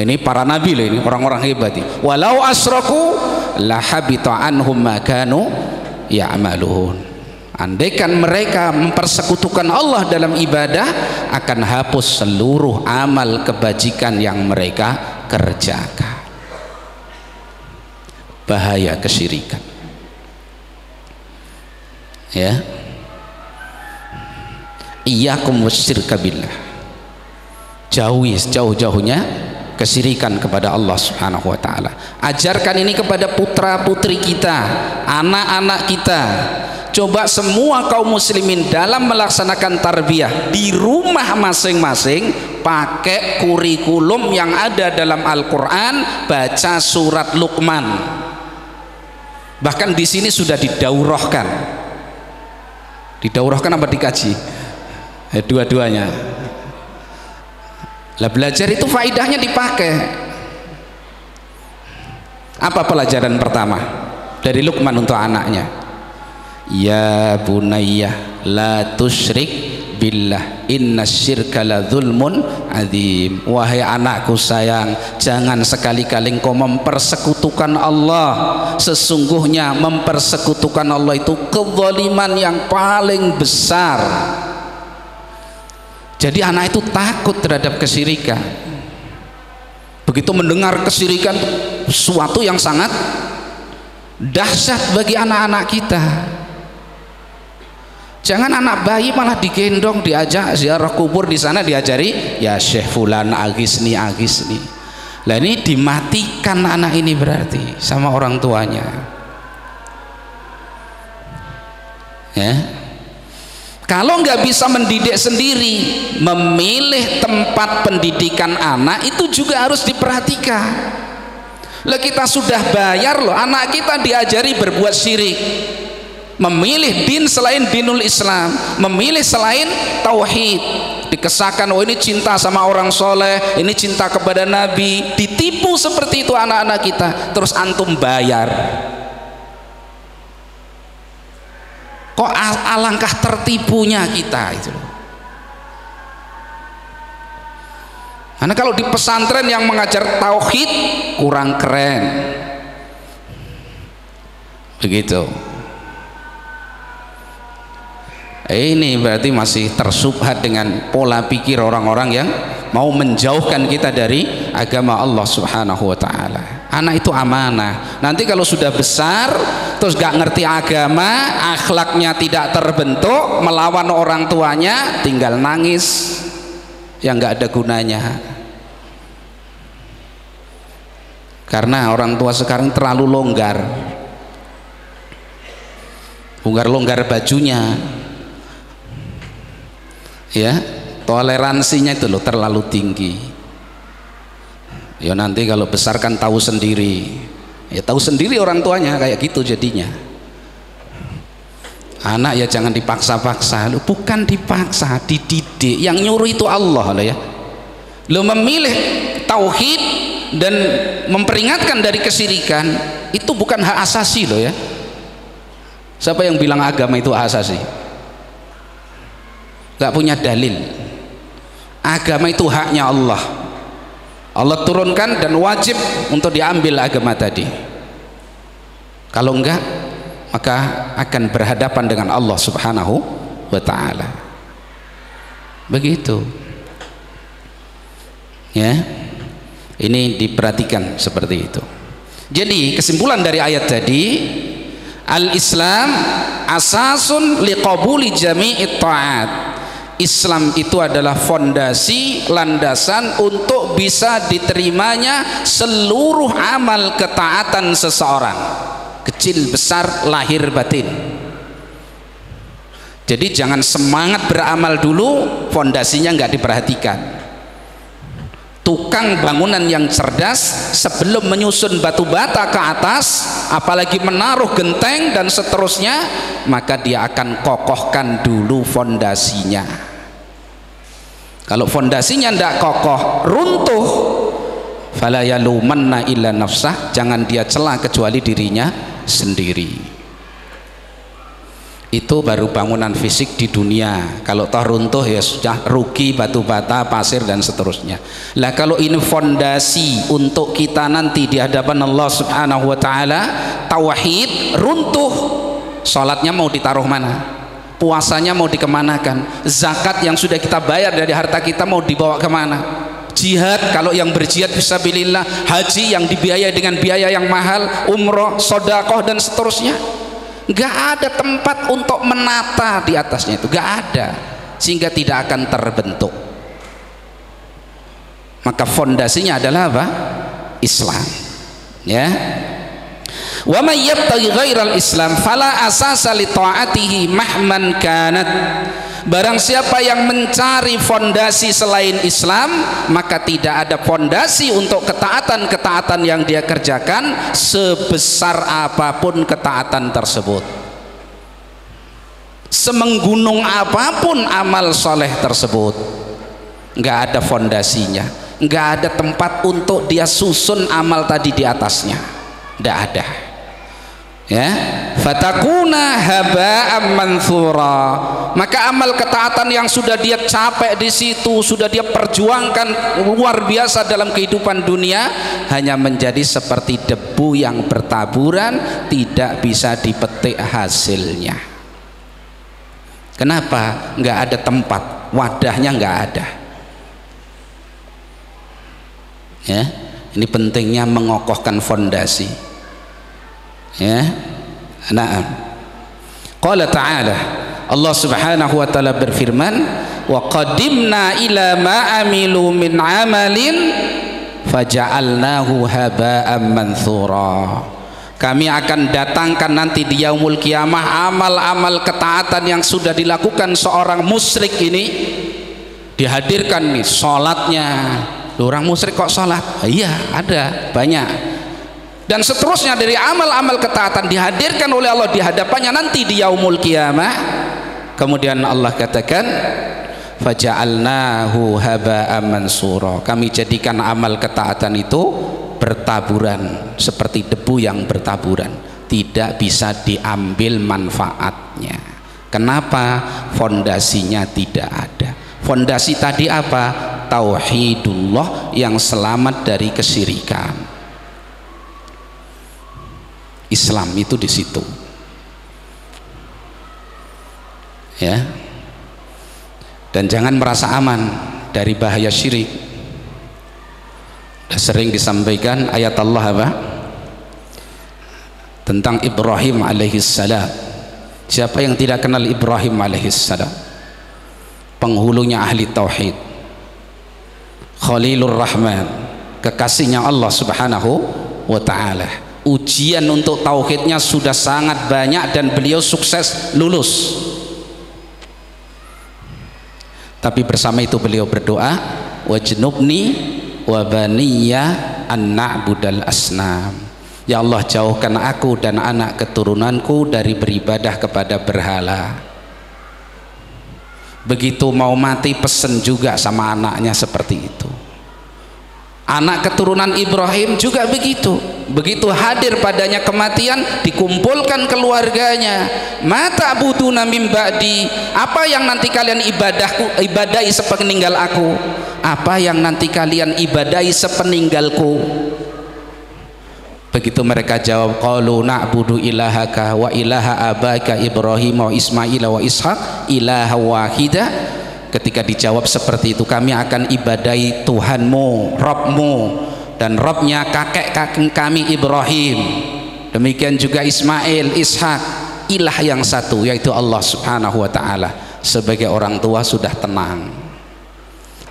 ini para nabi loh, ini orang-orang hebat ini. Walau asraku la habita anhum ma kanu ya'malun. Andaikan mereka mempersekutukan Allah dalam ibadah, akan hapus seluruh amal kebajikan yang mereka kerjakan. Bahaya kesyirikan. Ya, iyyakum wasyirka billah, jauhi sejauh-jauhnya kesyirikan kepada Allah Subhanahu wa taala. Ajarkan ini kepada putra-putri kita, anak-anak kita. Coba semua kaum muslimin dalam melaksanakan tarbiyah di rumah masing-masing pakai kurikulum yang ada dalam Al-Qur'an, baca surat Luqman. Bahkan di sini sudah didaurahkan. Didaurahkan apa dikaji? Dua-duanya. Lah belajar itu faidahnya dipakai. Apa pelajaran pertama dari Luqman untuk anaknya? Ya bunayya la tusyrik billah innasyirka la dzulmun adzim. Wahai anakku sayang, jangan sekali-kali engkau mempersekutukan Allah. Sesungguhnya mempersekutukan Allah itu kezaliman yang paling besar. Jadi anak itu takut terhadap kesyirikan. Begitu mendengar kesyirikan, sesuatu yang sangat dahsyat bagi anak-anak kita. Jangan anak bayi malah digendong, diajak ziarah kubur, di sana diajari ya Syekh fulan agisni agisni. Lah ini dimatikan anak ini berarti sama orang tuanya. Ya. Kalau nggak bisa mendidik sendiri, memilih tempat pendidikan anak itu juga harus diperhatikan. Lah kita sudah bayar loh, anak kita diajari berbuat syirik, memilih din selain dinul Islam, memilih selain tauhid, dikesahkan oh ini cinta sama orang soleh, ini cinta kepada Nabi, ditipu seperti itu anak-anak kita, terus antum bayar. Kok alangkah tertipunya kita itu. Karena kalau di pesantren yang mengajar tauhid kurang keren, begitu. Ini berarti masih tersubhat dengan pola pikir orang-orang yang mau menjauhkan kita dari agama Allah Subhanahu wa ta'ala. Anak itu amanah. Nanti kalau sudah besar terus gak ngerti agama, akhlaknya tidak terbentuk, melawan orang tuanya, tinggal nangis yang gak ada gunanya. Karena orang tua sekarang terlalu longgar, longgar bajunya, ya, toleransinya itu loh terlalu tinggi. Ya nanti kalau besar kan tahu sendiri, ya tahu sendiri orang tuanya kayak gitu jadinya. Anak ya jangan dipaksa-paksa, lo bukan dipaksa, dididik. Yang nyuruh itu Allah loh ya. Lo memilih tauhid dan memperingatkan dari kesyirikan itu bukan hak asasi loh ya. Siapa yang bilang agama itu hak asasi? Gak punya dalil. Agama itu haknya Allah. Allah turunkan dan wajib untuk diambil agama tadi. Kalau enggak, maka akan berhadapan dengan Allah Subhanahu wa ta'ala. Begitu ya, ini diperhatikan seperti itu. Jadi kesimpulan dari ayat tadi, al-Islam asasun liqabuli jami'it ta'at. Islam itu adalah fondasi, landasan untuk bisa diterimanya seluruh amal ketaatan seseorang, kecil besar lahir batin. Jadi jangan semangat beramal dulu fondasinya nggak diperhatikan. Tukang bangunan yang cerdas sebelum menyusun batu bata ke atas, apalagi menaruh genteng dan seterusnya, maka dia akan kokohkan dulu fondasinya. Kalau fondasinya tidak kokoh, runtuh, fala yalumanna illa nafsah, jangan dia celah kecuali dirinya sendiri. Itu baru bangunan fisik di dunia. Kalau toh runtuh ya sudah rugi batu bata, pasir dan seterusnya. Lah kalau ini fondasi untuk kita nanti di hadapan Allah Subhanahu wa ta'ala, tauhid, runtuh, salatnya mau ditaruh mana? Puasanya mau dikemanakan? Zakat yang sudah kita bayar dari harta kita mau dibawa kemana? Jihad, kalau yang berjihad fisabilillah, haji yang dibiayai dengan biaya yang mahal, umroh, sodakoh dan seterusnya, nggak ada tempat untuk menata di atasnya itu, nggak ada, sehingga tidak akan terbentuk. Maka fondasinya adalah apa? Islam, ya. Wa may yabtaghi ghairal Islam fala asasa li ta'atihi mahman kanat. Barang siapa yang mencari fondasi selain Islam, maka tidak ada fondasi untuk ketaatan-ketaatan yang dia kerjakan, sebesar apapun ketaatan tersebut, semenggunung apapun amal soleh tersebut, nggak ada fondasinya, nggak ada tempat untuk dia susun amal tadi di atasnya, nggak ada. Ya, fatakuna haba'an manthura. Maka amal ketaatan yang sudah dia capek di situ, sudah dia perjuangkan luar biasa dalam kehidupan dunia, hanya menjadi seperti debu yang bertaburan, tidak bisa dipetik hasilnya. Kenapa? Nggak ada tempat, wadahnya nggak ada. Ya, ini pentingnya mengokohkan fondasi. Ya, na'am. Qala ta'ala, Allah Subhanahu wa taala berfirman, wa qadimna ila ma amilu min amalin faja'alnahu haba'an manthura. Kami akan datangkan nanti di yaumul kiamah amal-amal ketaatan yang sudah dilakukan seorang musyrik ini, dihadirkan nih sholatnya. Orang musyrik kok sholat? Iya, ada banyak. Dan seterusnya dari amal-amal ketaatan dihadirkan oleh Allah di hadapannya nanti di yaumul kiamah. Kemudian Allah katakan, faja'alnahu haba'an mansura. Kami jadikan amal ketaatan itu bertaburan seperti debu yang bertaburan, tidak bisa diambil manfaatnya. Kenapa? Fondasinya tidak ada. Fondasi tadi apa? Tauhidullah yang selamat dari kesyirikan. Islam itu di situ. Ya. Dan jangan merasa aman dari bahaya syirik. Sering disampaikan ayat Allah apa? Tentang Ibrahim alaihissalam. Siapa yang tidak kenal Ibrahim alaihissalam? Penghulunya ahli tauhid, Khalilur Rahman, kekasihnya Allah Subhanahu wa ta'ala. Ujian untuk tauhidnya sudah sangat banyak dan beliau sukses lulus. Tapi bersama itu beliau berdoa, wajnubni wa baniya an na'budal asnam. Ya Allah, jauhkan aku dan anak keturunanku dari beribadah kepada berhala. Begitu mau mati pesen juga sama anaknya seperti itu. Anak keturunan Ibrahim juga begitu. Begitu hadir padanya kematian, dikumpulkan keluarganya. Mata buduna mim ba'di. Apa yang nanti kalian ibadahi sepeninggal aku? Apa yang nanti kalian ibadahi sepeninggalku? Begitu mereka jawab, qalu na'budu ilahaka wa ilaha abaka Ibrahim wa Ismail wa Ishaq ilaha wahida. Ketika dijawab seperti itu, kami akan ibadahi Tuhanmu, Rabbmu, dan Rabbnya kakek kami Ibrahim, demikian juga Ismail, Ishak, ilah yang satu yaitu Allah Subhanahu wa ta'ala. Sebagai orang tua sudah tenang,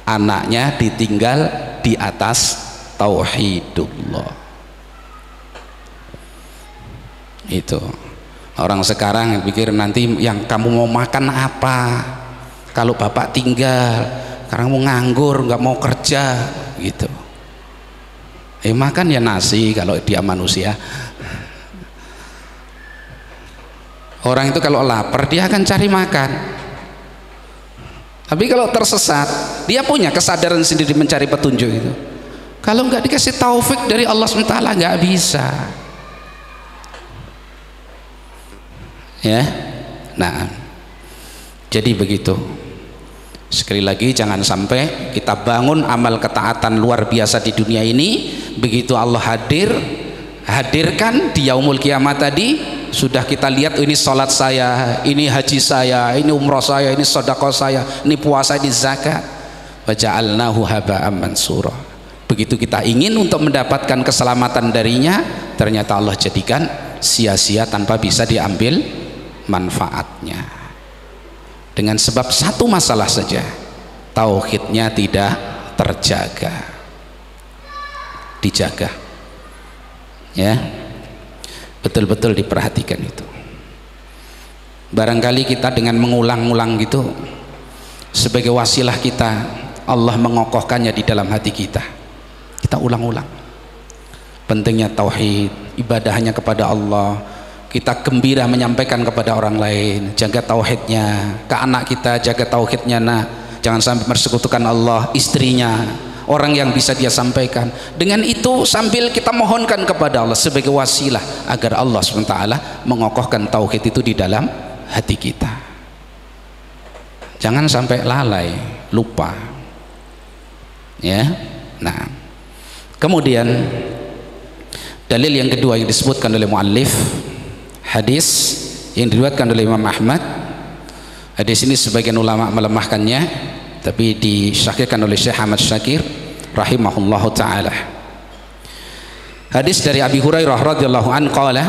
anaknya ditinggal di atas tauhidullah. Itu orang sekarang pikir nanti yang kamu mau makan apa kalau bapak tinggal, karena mau nganggur nggak mau kerja gitu. Makan ya nasi kalau dia manusia. Orang itu kalau lapar dia akan cari makan. Tapi kalau tersesat dia punya kesadaran sendiri mencari petunjuk itu. Kalau nggak dikasih taufik dari Allah SWT nggak bisa. Ya, nah, jadi begitu. Sekali lagi, jangan sampai kita bangun amal ketaatan luar biasa di dunia ini, begitu Allah hadirkan di yaumul kiamat tadi, sudah kita lihat, ini sholat saya, ini haji saya, ini umroh saya, ini sedekah saya, ini puasa, ini zakat. Wa ja'alnahu haba'an mansura. Begitu kita ingin untuk mendapatkan keselamatan darinya, ternyata Allah jadikan sia-sia tanpa bisa diambil manfaatnya. Dengan sebab satu masalah saja, tauhidnya tidak terjaga. Dijaga, ya, betul-betul diperhatikan itu. Barangkali kita dengan mengulang-ulang gitu, sebagai wasilah kita, Allah mengokohkannya di dalam hati kita. Kita ulang-ulang pentingnya tauhid, ibadahnya kepada Allah. Kita gembira menyampaikan kepada orang lain, jaga tauhidnya. Ke anak kita, jaga tauhidnya, nah, jangan sampai persekutukan Allah, istrinya, orang yang bisa dia sampaikan. Dengan itu sambil kita mohonkan kepada Allah sebagai wasilah agar Allah SWT mengokohkan tauhid itu di dalam hati kita. Jangan sampai lalai, lupa. Ya. Nah, kemudian dalil yang kedua yang disebutkan oleh muallif, hadis yang diriwayatkan oleh Imam Ahmad. Hadis ini sebagian ulama melemahkannya, tapi disyahirkan oleh Syekh Ahmad Syakir rahimahullahu taala. Hadis dari Abi Hurairah radhiyallahu anhu qala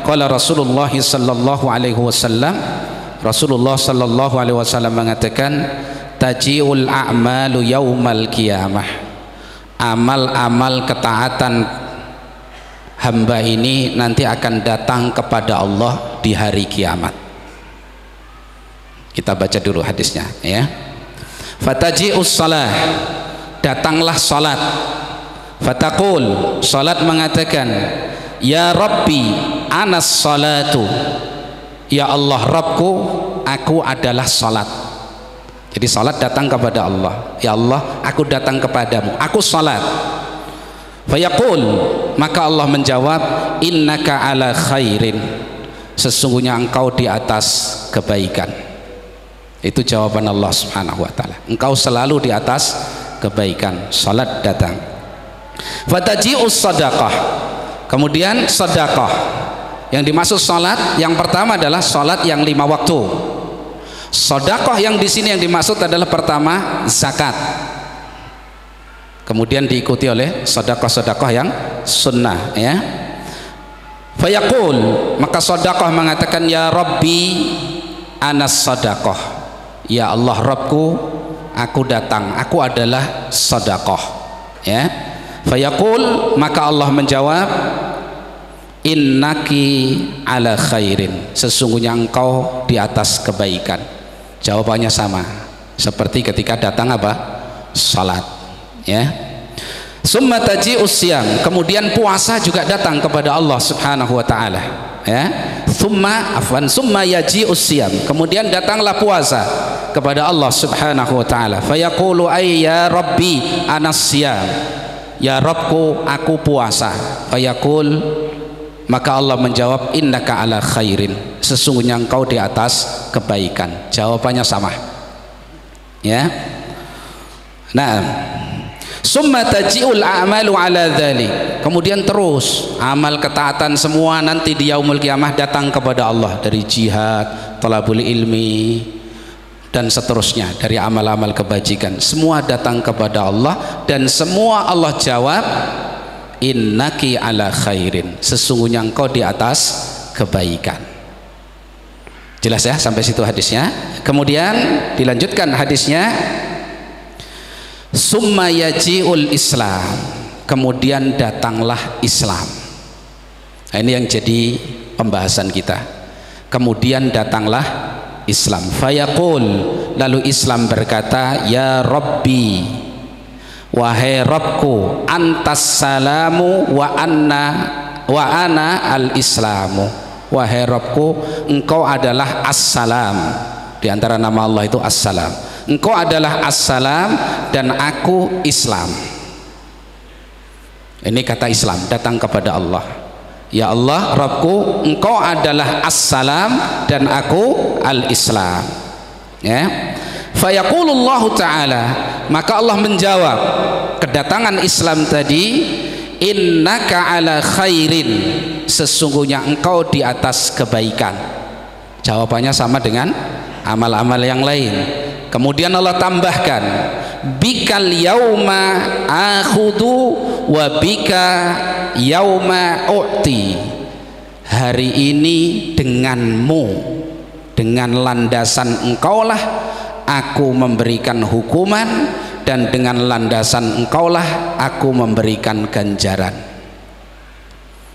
qala Rasulullah sallallahu alaihi wasallam Rasulullah sallallahu alaihi wasallam mengatakan taji'ul a'malu yaumal qiyamah, amal-amal ketaatan hamba ini nanti akan datang kepada Allah di hari kiamat. Kita baca dulu hadisnya ya. Fataji'us salah, datanglah salat. Fataqul, salat mengatakan, ya Rabbi anas salatu, ya Allah Rabbku, aku adalah salat. Jadi salat datang kepada Allah, ya Allah aku datang kepadamu, aku salat. Fayaqul, maka Allah menjawab, innaka ala khairin, sesungguhnya engkau di atas kebaikan. Itu jawaban Allah subhanahu wa ta'ala, engkau selalu di atas kebaikan. Salat datang. Fataji'us sadaqah, kemudian sedekah. Yang dimaksud salat yang pertama adalah salat yang 5 waktu. Sedekah yang di sini yang dimaksud adalah pertama zakat. Kemudian diikuti oleh sedekah-sedekah yang sunnah ya. Fayaqul, maka sedekah mengatakan ya Rabbi anas sedekah, ya Allah Rabbku, aku datang, aku adalah sedekah ya. Fayaqul, maka Allah menjawab, innaki ala khairin, sesungguhnya engkau di atas kebaikan. Jawabannya sama seperti ketika datang apa? Salat ya. Summa taji'us siyam, kemudian puasa juga datang kepada Allah subhanahu wa ta'ala ya. Summa yaji'us siyam, kemudian datanglah puasa kepada Allah subhanahu wa ta'ala. Fayaqulu ay ya Rabbi anas siyam, ya Rabbku aku puasa. Fayaqul, maka Allah menjawab innaka ala khairin, sesungguhnya engkau di atas kebaikan. Jawabannya sama ya. Nah, summa taji'ul a'malu ala dzalik, kemudian terus amal ketaatan semua nanti di yaumul qiyamah datang kepada Allah, dari jihad, talabul ilmi dan seterusnya, dari amal-amal kebajikan semua datang kepada Allah, dan semua Allah jawab innaki ala khairin, sesungguhnya engkau di atas kebaikan. Jelas ya sampai situ hadisnya. Kemudian dilanjutkan hadisnya, summa yaji'ul Islam, kemudian datanglah Islam. Nah, ini yang jadi pembahasan kita. Kemudian datanglah Islam. Fayaqul, lalu Islam berkata, ya Rabbi, wahai Rabbku, antas salamu wa ana al islamu, wahai Rabbku, engkau adalah as-salam, di antara nama Allah itu as-salam, engkau adalah as-salam dan aku Islam. Ini kata Islam datang kepada Allah, ya Allah Rabbku, engkau adalah as-salam dan aku al-islam ya. Fayaqulullahu ta'ala, maka Allah menjawab kedatangan Islam tadi, innaka ala khairin, sesungguhnya engkau di atas kebaikan. Jawabannya sama dengan amal-amal yang lain. Kemudian Allah tambahkan, bikal yauma akhudu wa bika yauma u'ti, hari ini denganmu, dengan landasan engkaulah aku memberikan hukuman, dan dengan landasan engkaulah aku memberikan ganjaran.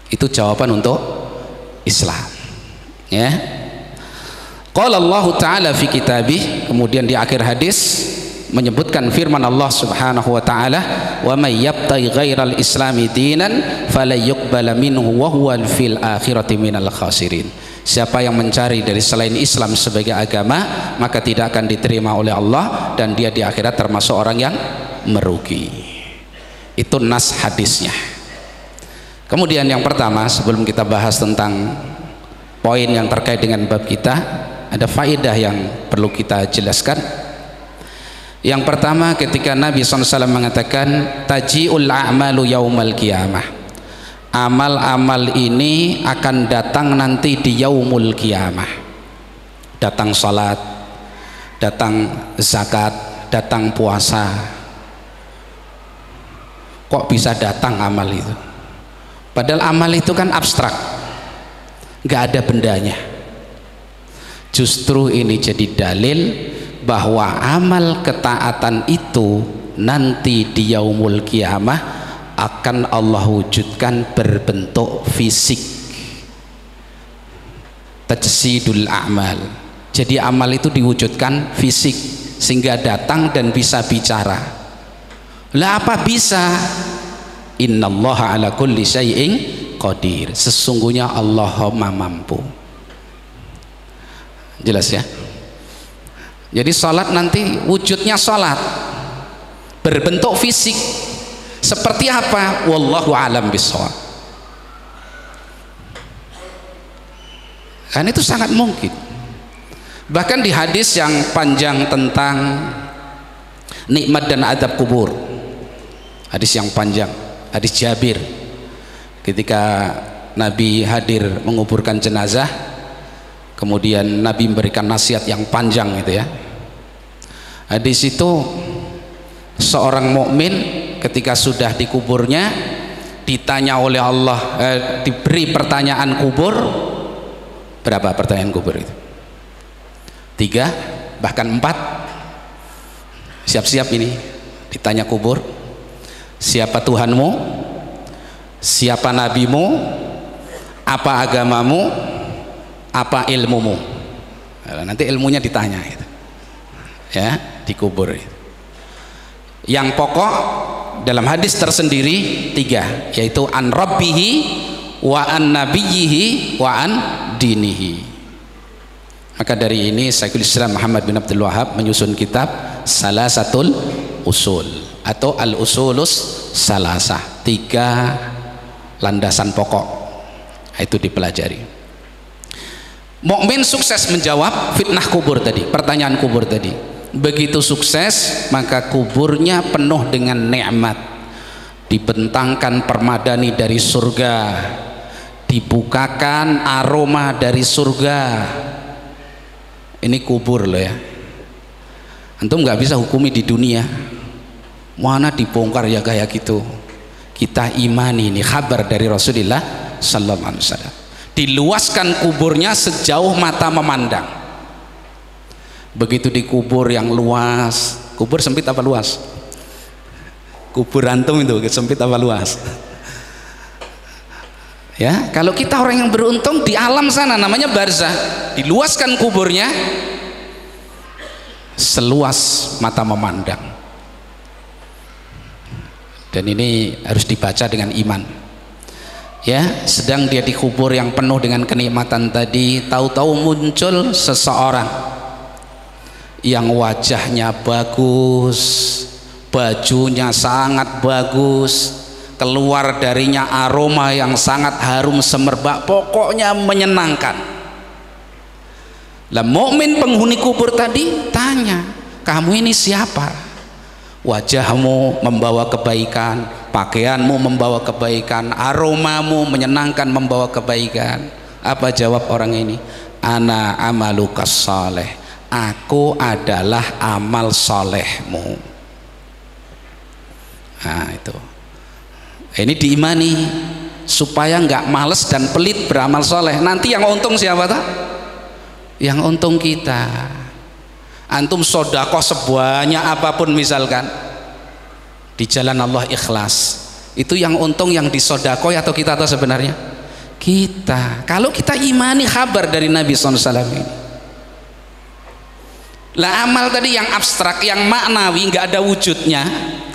Itu jawaban untuk Islam ya. Qala Allah Ta'ala fi kitabih, kemudian di akhir hadis menyebutkan firman Allah Subhanahu wa taala, wa may yabtaghi ghairal islami dinan falyuqbala minhu wa huwa fil akhirati minal khasirin. Siapa yang mencari dari selain Islam sebagai agama, maka tidak akan diterima oleh Allah, dan dia di akhirat termasuk orang yang merugi. Itu nas hadisnya. Kemudian yang pertama, sebelum kita bahas tentang poin yang terkait dengan bab kita, ada faedah yang perlu kita jelaskan. Yang pertama, ketika Nabi SAW mengatakan taji'ul a'malu yaumal qiyamah, amal-amal ini akan datang nanti di yaumul qiyamah. Datang salat, datang zakat, datang puasa. Kok bisa datang amal itu? Padahal amal itu kan abstrak, nggak ada bendanya. Justru ini jadi dalil bahwa amal ketaatan itu nanti di yaumul kiamah akan Allah wujudkan berbentuk fisik. Tajsidul a'mal. Jadi amal itu diwujudkan fisik sehingga datang dan bisa bicara. Lah apa bisa? Innallaha ala kulli syai'in qadir. Sesungguhnya Allah Maha mampu. Jelas ya? Jadi salat nanti wujudnya salat berbentuk fisik. Seperti apa? Wallahu alam bishawab. Dan itu sangat mungkin. Bahkan di hadis yang panjang tentang nikmat dan adab kubur, hadis yang panjang, hadis Jabir, ketika Nabi hadir menguburkan jenazah, kemudian Nabi memberikan nasihat yang panjang gitu ya. Hadis itu seorang mukmin ketika sudah dikuburnya ditanya oleh Allah, diberi pertanyaan kubur. Berapa pertanyaan kubur itu? 3 bahkan 4. Siap-siap ini ditanya kubur. Siapa Tuhanmu? Siapa nabimu? Apa agamamu? Apa ilmumu? Nanti ilmunya ditanya gitu. Ya, dikubur. Yang pokok dalam hadis tersendiri 3, yaitu an rabbihi wa an nabiyyihi wa an dinihi. Maka dari ini Syekhul Islam Muhammad bin Abdul Wahhab menyusun kitab Salasatul Usul atau Al-Usulus Salasah, 3 landasan pokok. Itu dipelajari. Mukmin sukses menjawab fitnah kubur tadi, pertanyaan kubur tadi. Begitu sukses, maka kuburnya penuh dengan nikmat. Dibentangkan permadani dari surga, dibukakan aroma dari surga. Ini kubur loh ya. Antum nggak bisa hukumi di dunia. Mana dibongkar ya kayak gitu. Kita imani ini kabar dari Rasulullah sallallahu alaihi wasallam. Diluaskan kuburnya sejauh mata memandang. Begitu dikubur yang luas, kubur sempit apa luas? Kubur antum itu sempit apa luas? Ya, kalau kita orang yang beruntung di alam sana namanya barzah, diluaskan kuburnya seluas mata memandang. Dan ini harus dibaca dengan iman. Ya, sedang dia dikubur yang penuh dengan kenikmatan tadi, tahu-tahu muncul seseorang yang wajahnya bagus, bajunya sangat bagus, keluar darinya aroma yang sangat harum semerbak, pokoknya menyenangkan. Lah mukmin penghuni kubur tadi tanya, kamu ini siapa? Wajahmu membawa kebaikan, pakaianmu membawa kebaikan, aromamu menyenangkan membawa kebaikan. Apa jawab orang ini? Ana amalukas saleh, aku adalah amal solehmu. Nah itu, ini diimani supaya nggak males dan pelit beramal soleh. Nanti yang untung siapa tak? Yang untung kita. Antum sodakoh sebanyak apapun misalkan di jalan Allah ikhlas, itu yang untung yang disodakoh atau kita atau sebenarnya kita. Kalau kita imani kabar dari Nabi SAW ini. Lah amal tadi yang abstrak, yang maknawi, nggak ada wujudnya,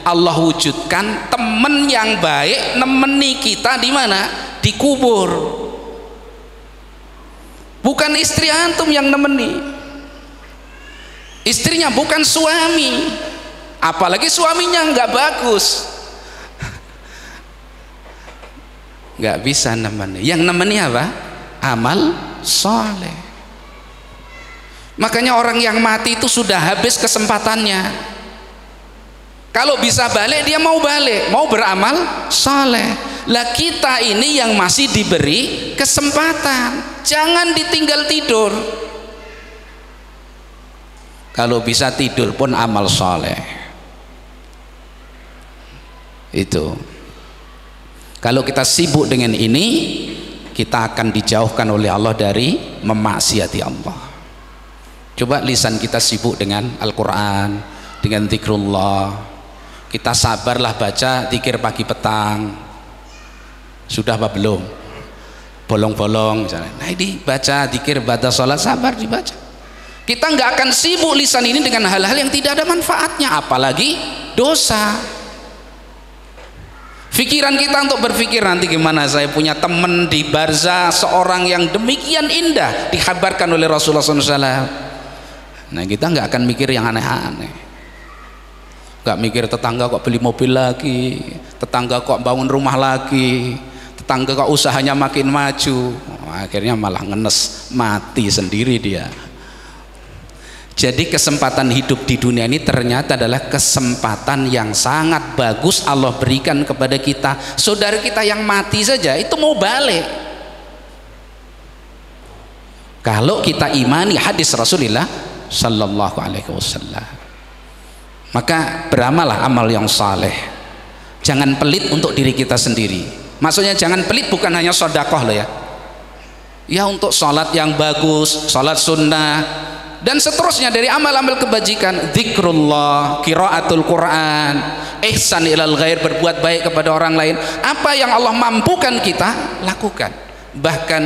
Allah wujudkan. Temen yang baik nemeni kita di mana? Di kubur. Bukan istri antum yang nemeni, istrinya bukan suami, apalagi suaminya nggak bagus, nggak bisa nemeni. Yang nemeni apa? Amal soleh. Makanya orang yang mati itu sudah habis kesempatannya. Kalau bisa balik, dia mau balik, mau beramal soleh. Lah kita ini yang masih diberi kesempatan, jangan ditinggal tidur. Kalau bisa tidur pun amal soleh. Itu. Kalau kita sibuk dengan ini, kita akan dijauhkan oleh Allah dari memaksiati Allah. Coba lisan kita sibuk dengan Al-Quran, dengan zikrullah. Kita sabarlah baca zikir pagi petang. Sudah apa belum? Bolong-bolong misalnya. Nah ini baca zikir baca sholat, sabar dibaca. Kita nggak akan sibuk lisan ini dengan hal-hal yang tidak ada manfaatnya, apalagi dosa. Pikiran kita untuk berpikir nanti gimana saya punya teman di barzah seorang yang demikian indah dikabarkan oleh Rasulullah SAW. Nah kita nggak akan mikir yang aneh-aneh, nggak mikir tetangga kok beli mobil lagi, tetangga kok bangun rumah lagi, tetangga kok usahanya makin maju. Akhirnya malah ngenes, mati sendiri dia. Jadi kesempatan hidup di dunia ini ternyata adalah kesempatan yang sangat bagus Allah berikan kepada kita. Saudara kita yang mati saja itu mau balik. Kalau kita imani hadis Rasulullah Sallallahu Alaihi Wasallam, maka beramallah amal yang saleh. Jangan pelit untuk diri kita sendiri. Maksudnya jangan pelit bukan hanya sodakoh loh ya. Ya untuk sholat yang bagus, sholat sunnah, dan seterusnya dari amal-amal kebajikan, zikrullah, qiraatul Quran, ihsan ilal ghair, berbuat baik kepada orang lain. Apa yang Allah mampukan kita lakukan. Bahkan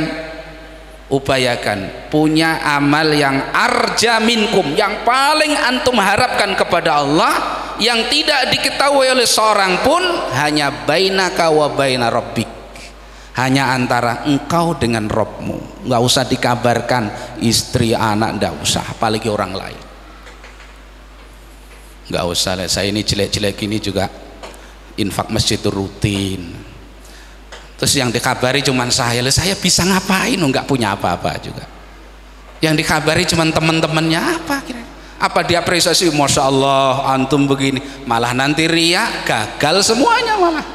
upayakan punya amal yang arja minkum, yang paling antum harapkan kepada Allah, yang tidak diketahui oleh seorang pun, hanya bainaka wa baina rabbik, hanya antara engkau dengan Rabbmu. Nggak usah dikabarkan istri anak, nggak usah, apalagi orang lain. Nggak usah lah, saya ini jelek-jelek ini juga infak masjid itu rutin. Terus yang dikabari cuman saya bisa ngapain? Nggak punya apa-apa juga. Yang dikabari cuman teman-temannya, apa kira? Apa diapresiasi? Masya Allah antum begini, malah nanti riya, gagal semuanya malah.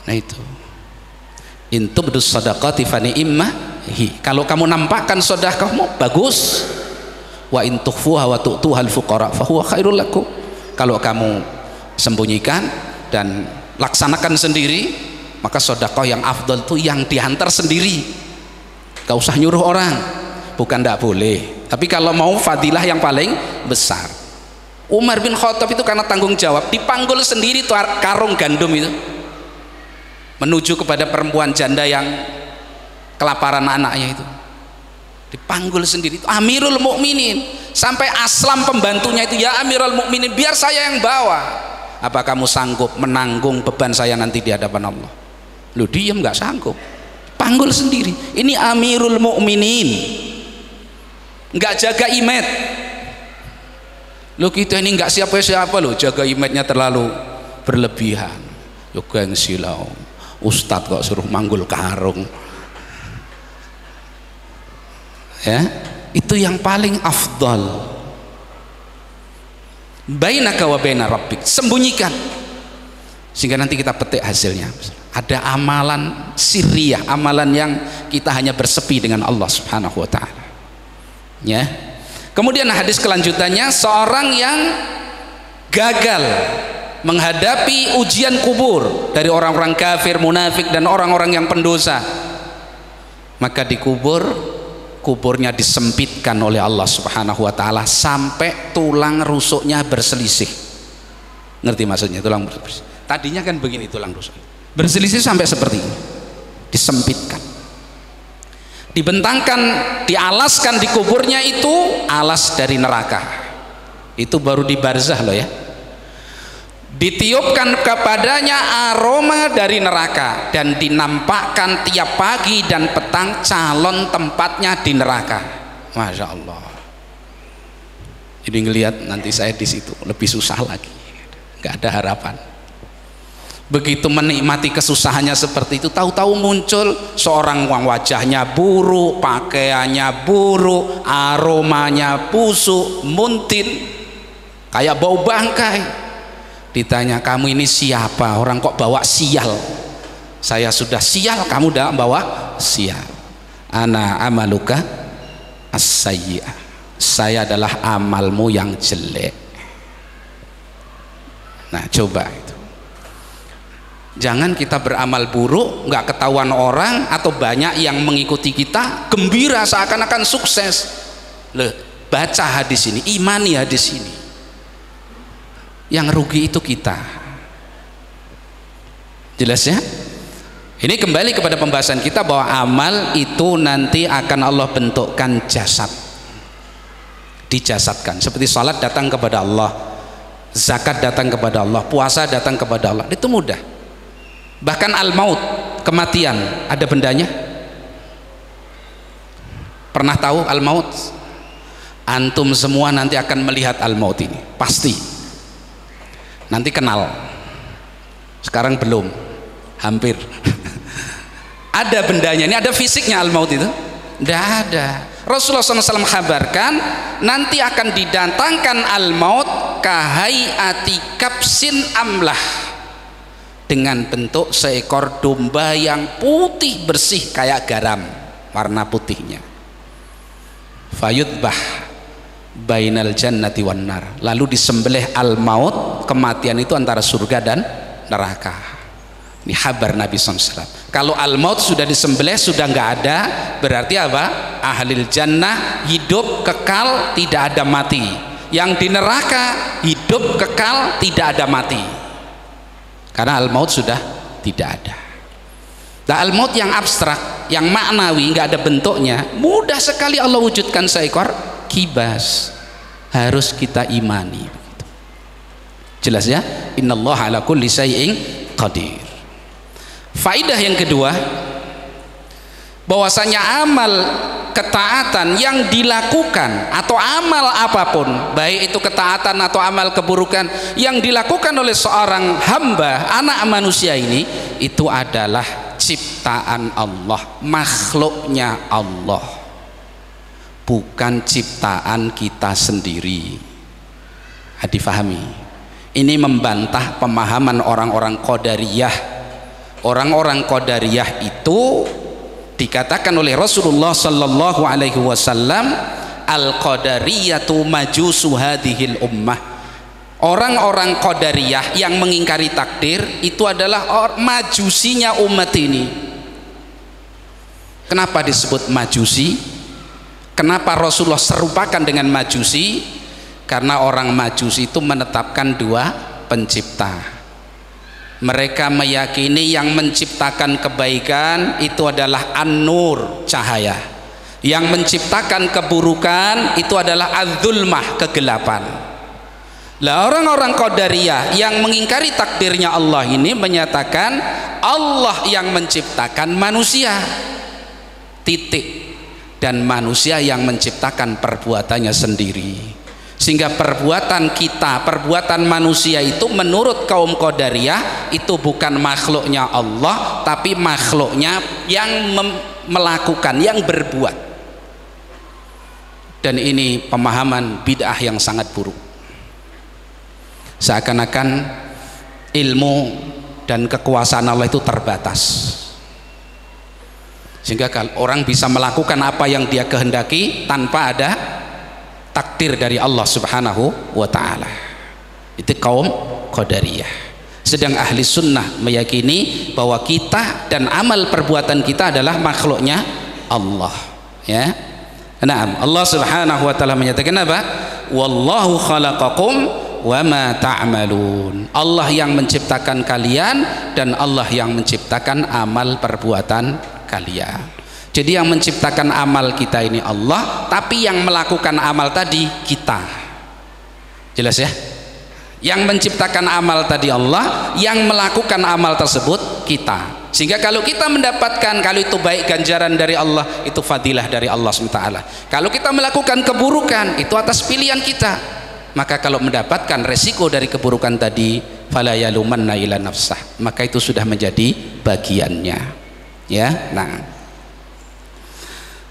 Nah itu, intubdus sadaqati fa ni'mahi. Kalau kamu nampakkan sedekahmu bagus. Wa in tukhfuha wa tu'tuhal fuqara fa huwa khairul lakum. Kalau kamu sembunyikan dan laksanakan sendiri, maka sedekah yang afdal itu yang dihantar sendiri, gak usah nyuruh orang. Bukan tidak boleh, tapi kalau mau fadilah yang paling besar. Umar bin Khattab itu karena tanggung jawab dipanggul sendiri tuh karung gandum itu menuju kepada perempuan janda yang kelaparan anaknya itu, dipanggul sendiri. Itu Amirul Mukminin, sampai Aslam pembantunya itu, ya Amirul Mukminin biar saya yang bawa. Apa kamu sanggup menanggung beban saya nanti di hadapan Allah? Lu diam, nggak sanggup, panggul sendiri. Ini Amirul Mukminin, nggak jaga imet. Lu kita ini nggak siapa-siapa lo, jaga imetnya terlalu berlebihan. Yo gengsi lah, Ustadz kok suruh manggul karung. Ya, itu yang paling afdal. Bainaka wa baina rabbik, sembunyikan sehingga nanti kita petik hasilnya. Ada amalan sirriyah, amalan yang kita hanya bersepi dengan Allah Subhanahu wa taala. Ya. Kemudian hadis kelanjutannya, seorang yang gagal menghadapi ujian kubur dari orang-orang kafir, munafik dan orang-orang yang pendosa, maka dikubur, kuburnya disempitkan oleh Allah Subhanahu wa taala sampai tulang rusuknya berselisih. Ngerti maksudnya tulang berselisih? Tadinya kan begini tulang rusuk, berselisih sampai seperti ini, disempitkan, dibentangkan, dialaskan di kuburnya itu alas dari neraka. Itu baru di barzah loh ya. Ditiupkan kepadanya aroma dari neraka dan dinampakkan tiap pagi dan petang calon tempatnya di neraka. Masya Allah. Jadi ngelihat nanti saya di situ lebih susah lagi, nggak ada harapan. Begitu menikmati kesusahannya seperti itu, tahu-tahu muncul seorang yang wajahnya buruk, pakaiannya buruk, aromanya busuk, muntin, kayak bau bangkai. Ditanya, kamu ini siapa? Orang kok bawa sial? Saya sudah sial, kamu udah bawa sial. Ana amaluka as-sayyi'ah, saya adalah amalmu yang jelek. Nah coba itu, Jangan kita beramal buruk, nggak ketahuan orang, atau banyak yang mengikuti kita, gembira seakan-akan sukses. Loh, baca hadis ini, imani hadis ini. Yang rugi itu kita. Jelas ya? Ini kembali kepada pembahasan kita bahwa amal itu nanti akan Allah bentukkan jasad. Dijasadkan. Seperti salat datang kepada Allah, zakat datang kepada Allah, puasa datang kepada Allah. Itu mudah. Bahkan al-maut, kematian, ada bendanya. Pernah tahu al-maut? Antum semua nanti akan melihat al-maut ini, pasti. Nanti kenal. Sekarang belum, hampir. Ada bendanya, ini ada fisiknya al-maut itu? Tidak ada. Rasulullah SAW menghabarkan nanti akan didatangkan al-maut kahai'ati kapsin amlah, dengan bentuk seekor domba yang putih bersih kayak garam, warna putihnya. Fayudbah bainal jannati wan nar, lalu disembelih al-maut, kematian itu antara surga dan neraka. Ini kabar Nabi SAW. Kalau al-maut sudah disembelih, sudah nggak ada, berarti apa? Ahlil jannah hidup kekal, tidak ada mati. Yang di neraka hidup kekal, tidak ada mati. Karena al-maut sudah tidak ada. Nah, al-maut yang abstrak, yang maknawi, nggak ada bentuknya, mudah sekali Allah wujudkan seekor kibas. Harus kita imani. Jelas ya? Innallaha ala kulli syai'in qadir. Faidah yang kedua, bahwasanya amal ketaatan yang dilakukan atau amal apapun, baik itu ketaatan atau amal keburukan yang dilakukan oleh seorang hamba, anak manusia ini, itu adalah ciptaan Allah, makhluknya Allah, bukan ciptaan kita sendiri. Difahami. Ini membantah pemahaman orang-orang Qadariyah. Orang-orang Qadariyah itu dikatakan oleh Rasulullah sallallahu alaihi wasallam, al-qadariyatu majusu hadhil ummah. Orang-orang Qadariyah yang mengingkari takdir itu adalah majusinya umat ini. Kenapa disebut majusi? Kenapa Rasulullah serupakan dengan majusi? Karena orang majusi itu menetapkan dua pencipta. Mereka meyakini yang menciptakan kebaikan itu adalah an-nur, cahaya. Yang menciptakan keburukan itu adalah az-zulmah, kegelapan. Lah, orang-orang Qadariyah yang mengingkari takdirnya Allah ini menyatakan Allah yang menciptakan manusia, titik, dan manusia yang menciptakan perbuatannya sendiri. Sehingga perbuatan kita, perbuatan manusia itu menurut kaum Qadariyah itu bukan makhluknya Allah, tapi makhluknya yang melakukan, yang berbuat. Dan ini pemahaman bid'ah yang sangat buruk. Seakan-akan ilmu dan kekuasaan Allah itu terbatas, sehingga kalau orang bisa melakukan apa yang dia kehendaki tanpa ada takdir dari Allah Subhanahu wa ta'ala. Itu kaum Qadariyah. Sedang ahli sunnah meyakini bahwa kita dan amal perbuatan kita adalah makhluknya Allah, ya. Nah, Allah Subhanahu wa ta'ala menyatakan apa? Wallahu khalaqakum wa ma ta'malun. Allah yang menciptakan kalian dan Allah yang menciptakan amal perbuatan kalian. Jadi yang menciptakan amal kita ini Allah, tapi yang melakukan amal tadi kita. Jelas ya? Yang menciptakan amal tadi Allah, yang melakukan amal tersebut kita. Sehingga kalau kita mendapatkan, kalau itu baik ganjaran dari Allah, itu fadilah dari Allah SWT. Kalau kita melakukan keburukan, itu atas pilihan kita. Maka kalau mendapatkan resiko dari keburukan tadi, fala yalumanna ila nafsah, maka itu sudah menjadi bagiannya. Ya, nah.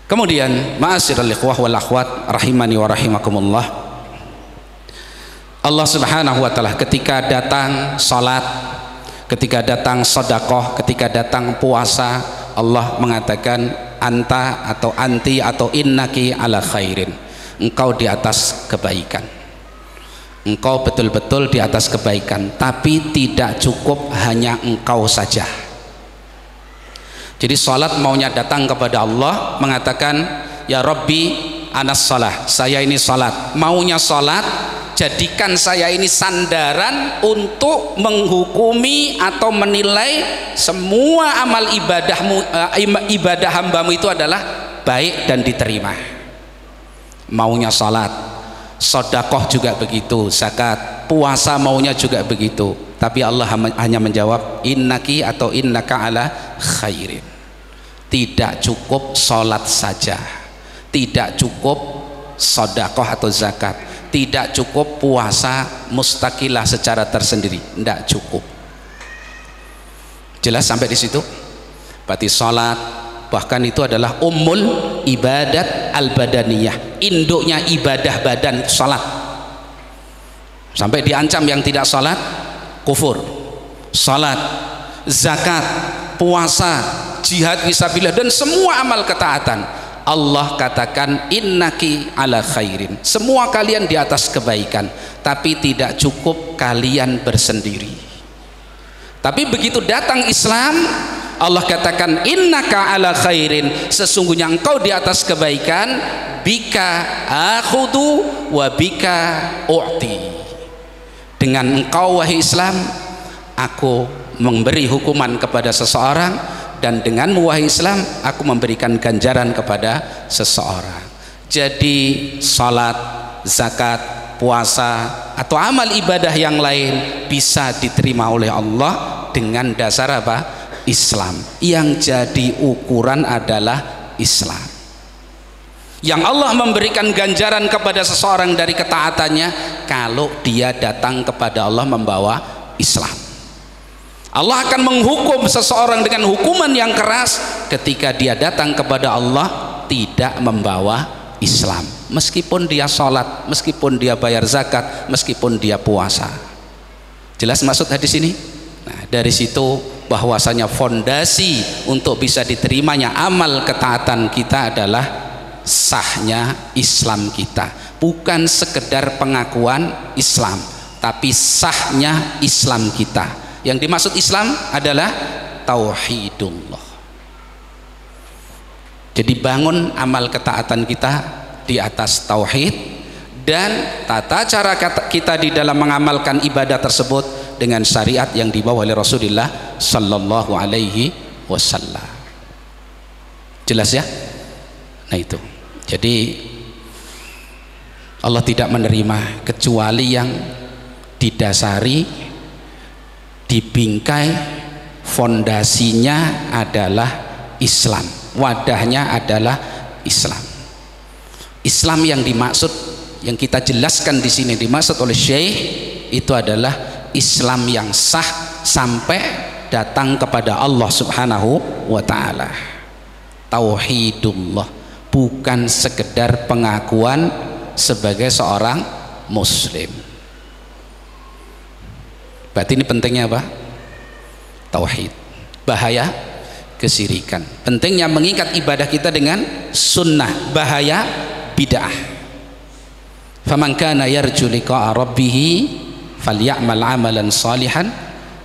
Kemudian, ma'asyiral ikhwah wal akhwat rahimani wa rahimakumullah, Allah Subhanahu wa ta'ala ketika datang salat, ketika datang sedekah, ketika datang puasa, Allah mengatakan anta atau anti atau innaki ala khairin, engkau di atas kebaikan. engkau betul-betul di atas kebaikan, tapi tidak cukup hanya engkau saja. Jadi salat maunya datang kepada Allah, mengatakan ya Rabbi anas salah, saya ini salat. Maunya salat, jadikan saya ini sandaran untuk menghukumi atau menilai semua amal ibadahmu, ibadah hambamu itu adalah baik dan diterima. Maunya salat. Sedekah juga begitu, zakat, puasa maunya juga begitu. Tapi Allah hanya menjawab innaki atau innaka ala khairin. Tidak cukup salat saja, tidak cukup sedekah atau zakat, tidak cukup puasa mustaqilah secara tersendiri, tidak cukup. Jelas sampai di situ? Berarti salat bahkan itu adalah ummul ibadat al-badaniyah, induknya ibadah badan, salat. Sampai diancam yang tidak salat kufur. Salat, zakat, puasa, jihad fisabilillah dan semua amal ketaatan, Allah katakan innaki ala khairin, semua kalian di atas kebaikan, tapi tidak cukup kalian bersendiri. Tapi begitu datang Islam, Allah katakan innaka ala khairin, sesungguhnya engkau di atas kebaikan, bika akhudu wa bika u'ti. Dengan engkau wahai Islam aku memberi hukuman kepada seseorang, dan denganmu wahai Islam aku memberikan ganjaran kepada seseorang. Jadi salat, zakat, puasa atau amal ibadah yang lain bisa diterima oleh Allah dengan dasar apa? Islam. Yang jadi ukuran adalah Islam. Yang Allah memberikan ganjaran kepada seseorang dari ketaatannya kalau dia datang kepada Allah membawa Islam. Allah akan menghukum seseorang dengan hukuman yang keras ketika dia datang kepada Allah tidak membawa Islam, meskipun dia sholat, meskipun dia bayar zakat, meskipun dia puasa. Jelas maksud hadis ini? Nah, dari situ bahwasanya fondasi untuk bisa diterimanya amal ketaatan kita adalah sahnya Islam kita, bukan sekedar pengakuan Islam, tapi sahnya Islam kita. Yang dimaksud Islam adalah tauhidullah. Jadi bangun amal ketaatan kita di atas tauhid, dan tata cara kita di dalam mengamalkan ibadah tersebut dengan syariat yang dibawa oleh Rasulullah sallallahu alaihi wasallam. Jelas ya? Nah itu. Jadi Allah tidak menerima kecuali yang didasari, dibingkai, fondasinya adalah Islam, wadahnya adalah Islam. Islam yang dimaksud, yang kita jelaskan di sini dimaksud oleh Syekh itu adalah Islam yang sah sampai datang kepada Allah Subhanahu wa ta'ala. Tauhidullah, bukan sekedar pengakuan sebagai seorang muslim. Berarti ini pentingnya apa? Tauhid. Bahaya kesyirikan. Pentingnya mengikat ibadah kita dengan sunnah. Bahaya bid'ah. Faman kana yarju liqa'a rabbih falyamal amalan salihan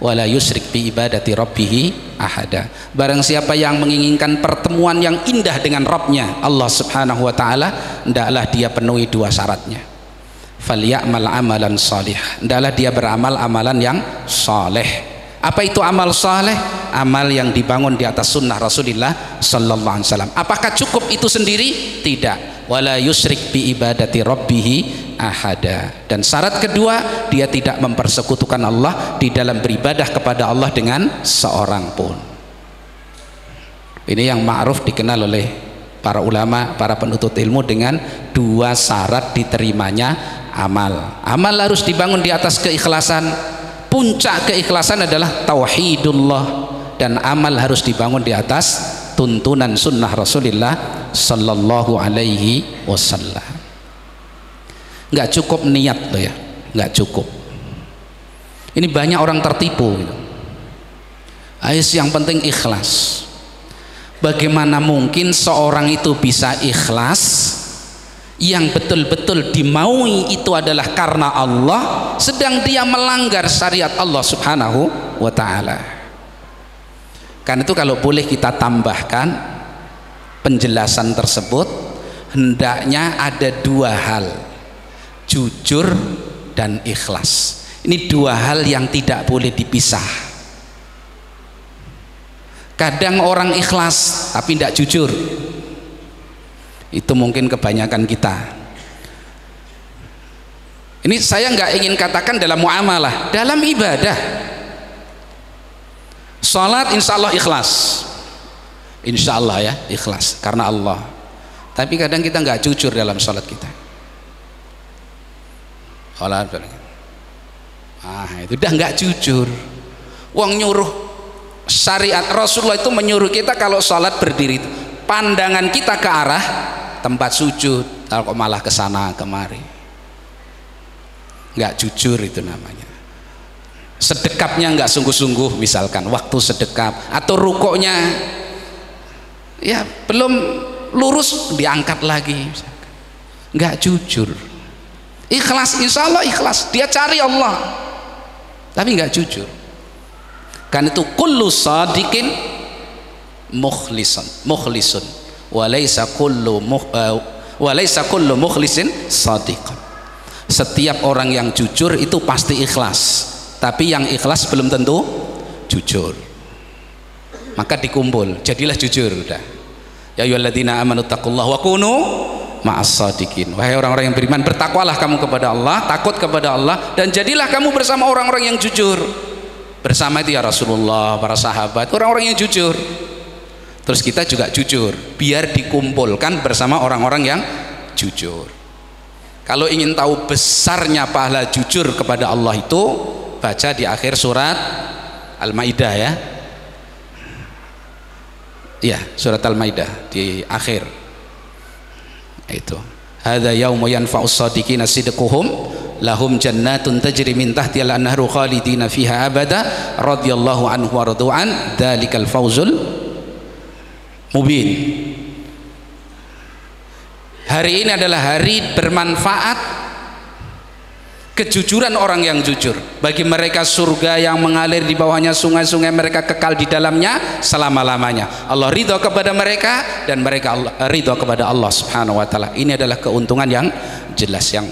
wala yusyrik bi ibadati rabbih ahada. Barang siapa yang menginginkan pertemuan yang indah dengan Rabbnya Allah Subhanahu wa taala, hendaklah dia penuhi dua syaratnya. Falyamal amalan salih, hendaklah dia beramal amalan yang saleh. Apa itu amal saleh? Amal yang dibangun di atas sunnah Rasulullah sallallahu alaihi wasallam. Apakah cukup itu sendiri? Tidak. Wala yusyrik bi ibadati rabbih ahada. Dan syarat kedua, dia tidak mempersekutukan Allah di dalam beribadah kepada Allah dengan seorang pun. Ini yang ma'ruf dikenal oleh para ulama, para penuntut ilmu dengan dua syarat diterimanya amal. Amal harus dibangun di atas keikhlasan. Puncak keikhlasan adalah tauhidullah, dan amal harus dibangun di atas tuntunan sunnah Rasulullah sallallahu alaihi wasallam. Nggak cukup niat loh ya, nggak cukup. Ini banyak orang tertipu gitu. Yang penting ikhlas. Bagaimana mungkin seorang itu bisa ikhlas yang betul-betul dimaui itu adalah karena Allah, sedang dia melanggar syariat Allah Subhanahu wa ta'ala. Karena itu kalau boleh kita tambahkan penjelasan tersebut, hendaknya ada dua hal, jujur dan ikhlas. Ini dua hal yang tidak boleh dipisah. Kadang orang ikhlas tapi tidak jujur, itu mungkin kebanyakan kita. Ini saya nggak ingin katakan dalam muamalah, dalam ibadah. Salat insya Allah ikhlas, insya Allah ya ikhlas karena Allah. Tapi kadang kita nggak jujur dalam salat kita. Itu udah nggak jujur. Wong nyuruh, syariat Rasulullah itu menyuruh kita kalau salat berdiri, pandangan kita ke arah tempat sujud, kok malah ke sana kemari. Nggak jujur itu namanya. Sedekapnya nggak sungguh-sungguh, misalkan waktu sedekap, atau rukuknya ya belum lurus diangkat lagi, nggak jujur. Ikhlas, insya Allah ikhlas, dia cari Allah tapi nggak jujur. Kan itu kullu sadiqin mukhlisun walaysa kullu mukhlisin sadiqan. Setiap orang yang jujur itu pasti ikhlas, tapi yang ikhlas belum tentu jujur. Maka dikumpul, jadilah jujur udah. Ya ayyuhalladzina amanu taqullaha wa kunu ma'as sadiqin. Wahai orang-orang yang beriman, bertakwalah kamu kepada Allah, takut kepada Allah, dan jadilah kamu bersama orang-orang yang jujur. Bersama itu ya Rasulullah, para sahabat, orang-orang yang jujur. Terus kita juga jujur, biar dikumpulkan bersama orang-orang yang jujur. Kalau ingin tahu besarnya pahala jujur kepada Allah itu, baca di akhir surat Al-Maidah ya. Iya, surat Al-Maidah di akhir. Itu. Hadza yaumu yanfa'us shadiqina sidquhum lahum jannatun tajri min tahtiha al-anharu khalidina fiha abada radhiyallahu anhu wa radu'an dzalikal fawzul mubin. Hari ini adalah hari bermanfaat, kejujuran orang yang jujur. Bagi mereka surga yang mengalir di bawahnya sungai-sungai, mereka kekal di dalamnya selama-lamanya. Allah ridha kepada mereka dan mereka ridha kepada Allah Subhanahu wa taala. Ini adalah keuntungan yang jelas, yang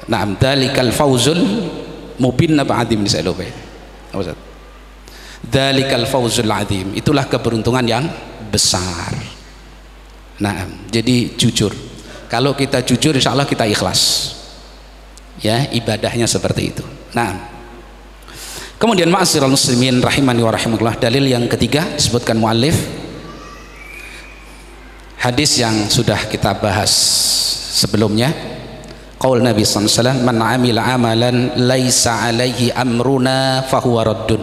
na'am dzalikal fawzul mubin nab'adim saya lupa. Dzalikal fawzul azim, itulah keberuntungan yang besar. Nah, jadi jujur. Kalau kita jujur, insya Allah kita ikhlas. Ya, ibadahnya seperti itu. Nah, kemudian ma'asyiral muslimin rahimani wa rahimakumullah, dalil yang ketiga disebutkan muallif, hadis yang sudah kita bahas sebelumnya. Qaul Nabi sallallahu alaihi wasallam, man 'amila amalan laisa 'alaihi amruna fahuwa raddun.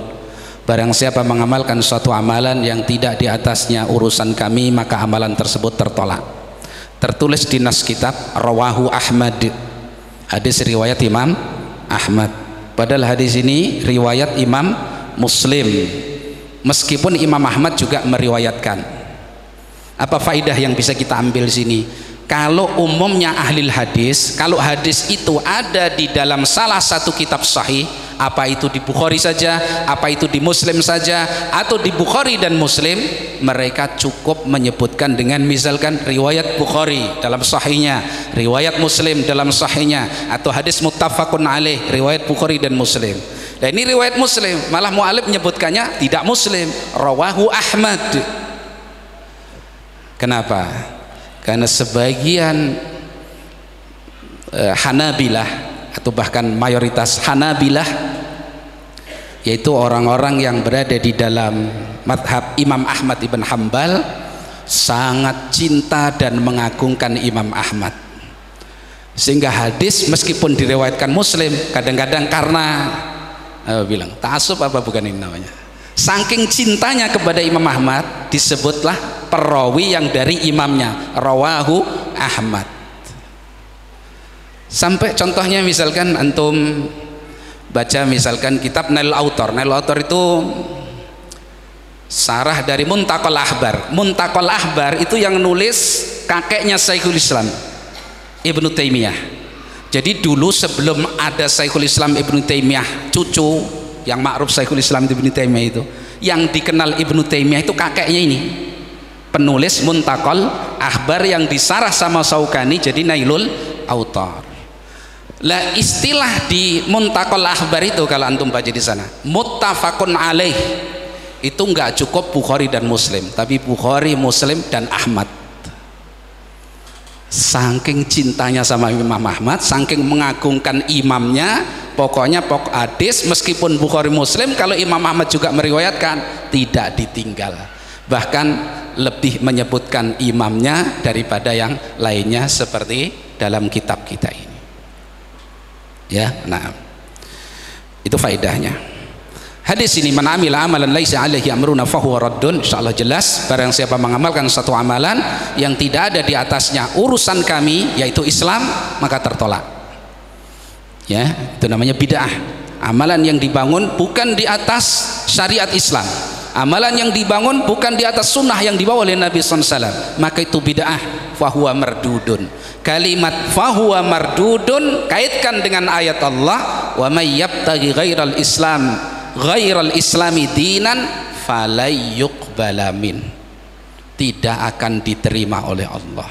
Barang siapa mengamalkan suatu amalan yang tidak di atasnya urusan kami, maka amalan tersebut tertolak. Tertulis di nas kitab rawahu Ahmad, hadis riwayat Imam Ahmad. Padahal hadis ini riwayat Imam Muslim, meskipun Imam Ahmad juga meriwayatkan. Apa faidah yang bisa kita ambil sini? Kalau umumnya ahli hadis, kalau hadis itu ada di dalam salah satu kitab sahih, apa itu di Bukhari saja, apa itu di Muslim saja, atau di Bukhari dan Muslim, mereka cukup menyebutkan dengan misalkan riwayat Bukhari dalam sahihnya, riwayat Muslim dalam sahihnya, atau hadis muttafaqun alaih, riwayat Bukhari dan Muslim. Dan ini riwayat Muslim, malah mu'alif menyebutkannya tidak Muslim, rawahu Ahmad. Kenapa? Karena sebagian Hanabilah atau bahkan mayoritas Hanabilah, yaitu orang-orang yang berada di dalam madhab Imam Ahmad ibn Hanbal, sangat cinta dan mengagungkan Imam Ahmad, sehingga hadis meskipun diriwayatkan Muslim, kadang-kadang karena bilang ta'assub apa bukan ini namanya, saking cintanya kepada Imam Ahmad, disebutlah perawi yang dari imamnya, rawahu Ahmad. Sampai contohnya misalkan antum baca misalkan kitab Nail Autor. Nail Autor itu Sarah dari Muntaqal Ahbar. Muntaqal Ahbar itu yang nulis kakeknya Syekhul Islam Ibnu Taimiyah. Jadi dulu sebelum ada Syekhul Islam Ibnu Taimiyah, cucu yang ma'ruf Syekhul Islam Ibnu Taimiyah itu, yang dikenal Ibnu Taimiyah itu kakeknya ini, penulis Muntaqal Ahbar yang disarah sama Syaukani jadi Nailul Autar. Lah istilah di Muntaqal Ahbar itu kalau antum baca di sana, muttafaqun alaih, itu enggak cukup Bukhari dan Muslim, tapi Bukhari, Muslim dan Ahmad. Saking cintanya sama Imam Ahmad, saking mengagungkan imamnya, pokoknya pokok hadis meskipun Bukhari Muslim kalau Imam Ahmad juga meriwayatkan tidak ditinggal, bahkan lebih menyebutkan imamnya daripada yang lainnya seperti dalam kitab kita ini ya. Nah itu faedahnya hadis ini. Man amila amalan laisa alaihi amruna fahuwa raddun. Insyaallah jelas, barang siapa mengamalkan satu amalan yang tidak ada di atasnya urusan kami yaitu Islam, maka tertolak ya. Itu namanya bid'ah, amalan yang dibangun bukan di atas syariat Islam, amalan yang dibangun bukan di atas sunnah yang dibawa oleh Nabi SAW, maka itu bid'ah, fahuwa mardudun. Kalimat fahuwa mardudun kaitkan dengan ayat Allah, wa may yabtaghi ghairal islam ghairal islami dinan falayyuqbala min, tidak akan diterima oleh Allah.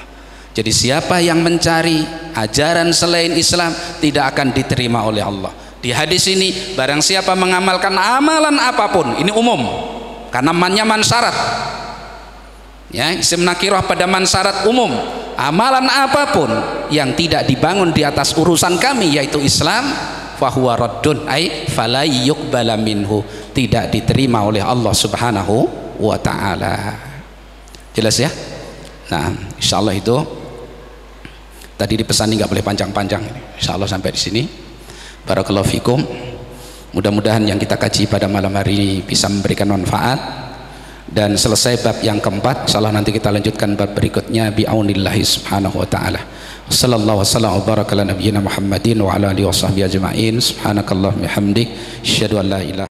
Jadi siapa yang mencari ajaran selain Islam tidak akan diterima oleh Allah. Di hadis ini barang siapa mengamalkan amalan apapun, ini umum karena mannya man syarat ya, isim nakirah pada man syarat umum, amalan apapun yang tidak dibangun di atas urusan kami yaitu Islam, fahuwa raddun ay fala yuqbala minhu, tidak diterima oleh Allah Subhanahu wa taala. Jelas ya? Nah, insyaallah itu tadi dipesan nggak boleh panjang-panjang. Insyaallah sampai di sini. Barakallahu fikum. Mudah-mudahan yang kita kaji pada malam hari ini bisa memberikan manfaat, dan selesai bab yang keempat. Insyaallah nanti kita lanjutkan bab berikutnya bi'aunillahi subhanahu wa ta'ala. Sallallahu wasallam wa baraka ala nabiyyina Muhammadin wa ala alihi washabbihi ajma'in. Subhanakallahumma hamdik, asyhadu an la ilaha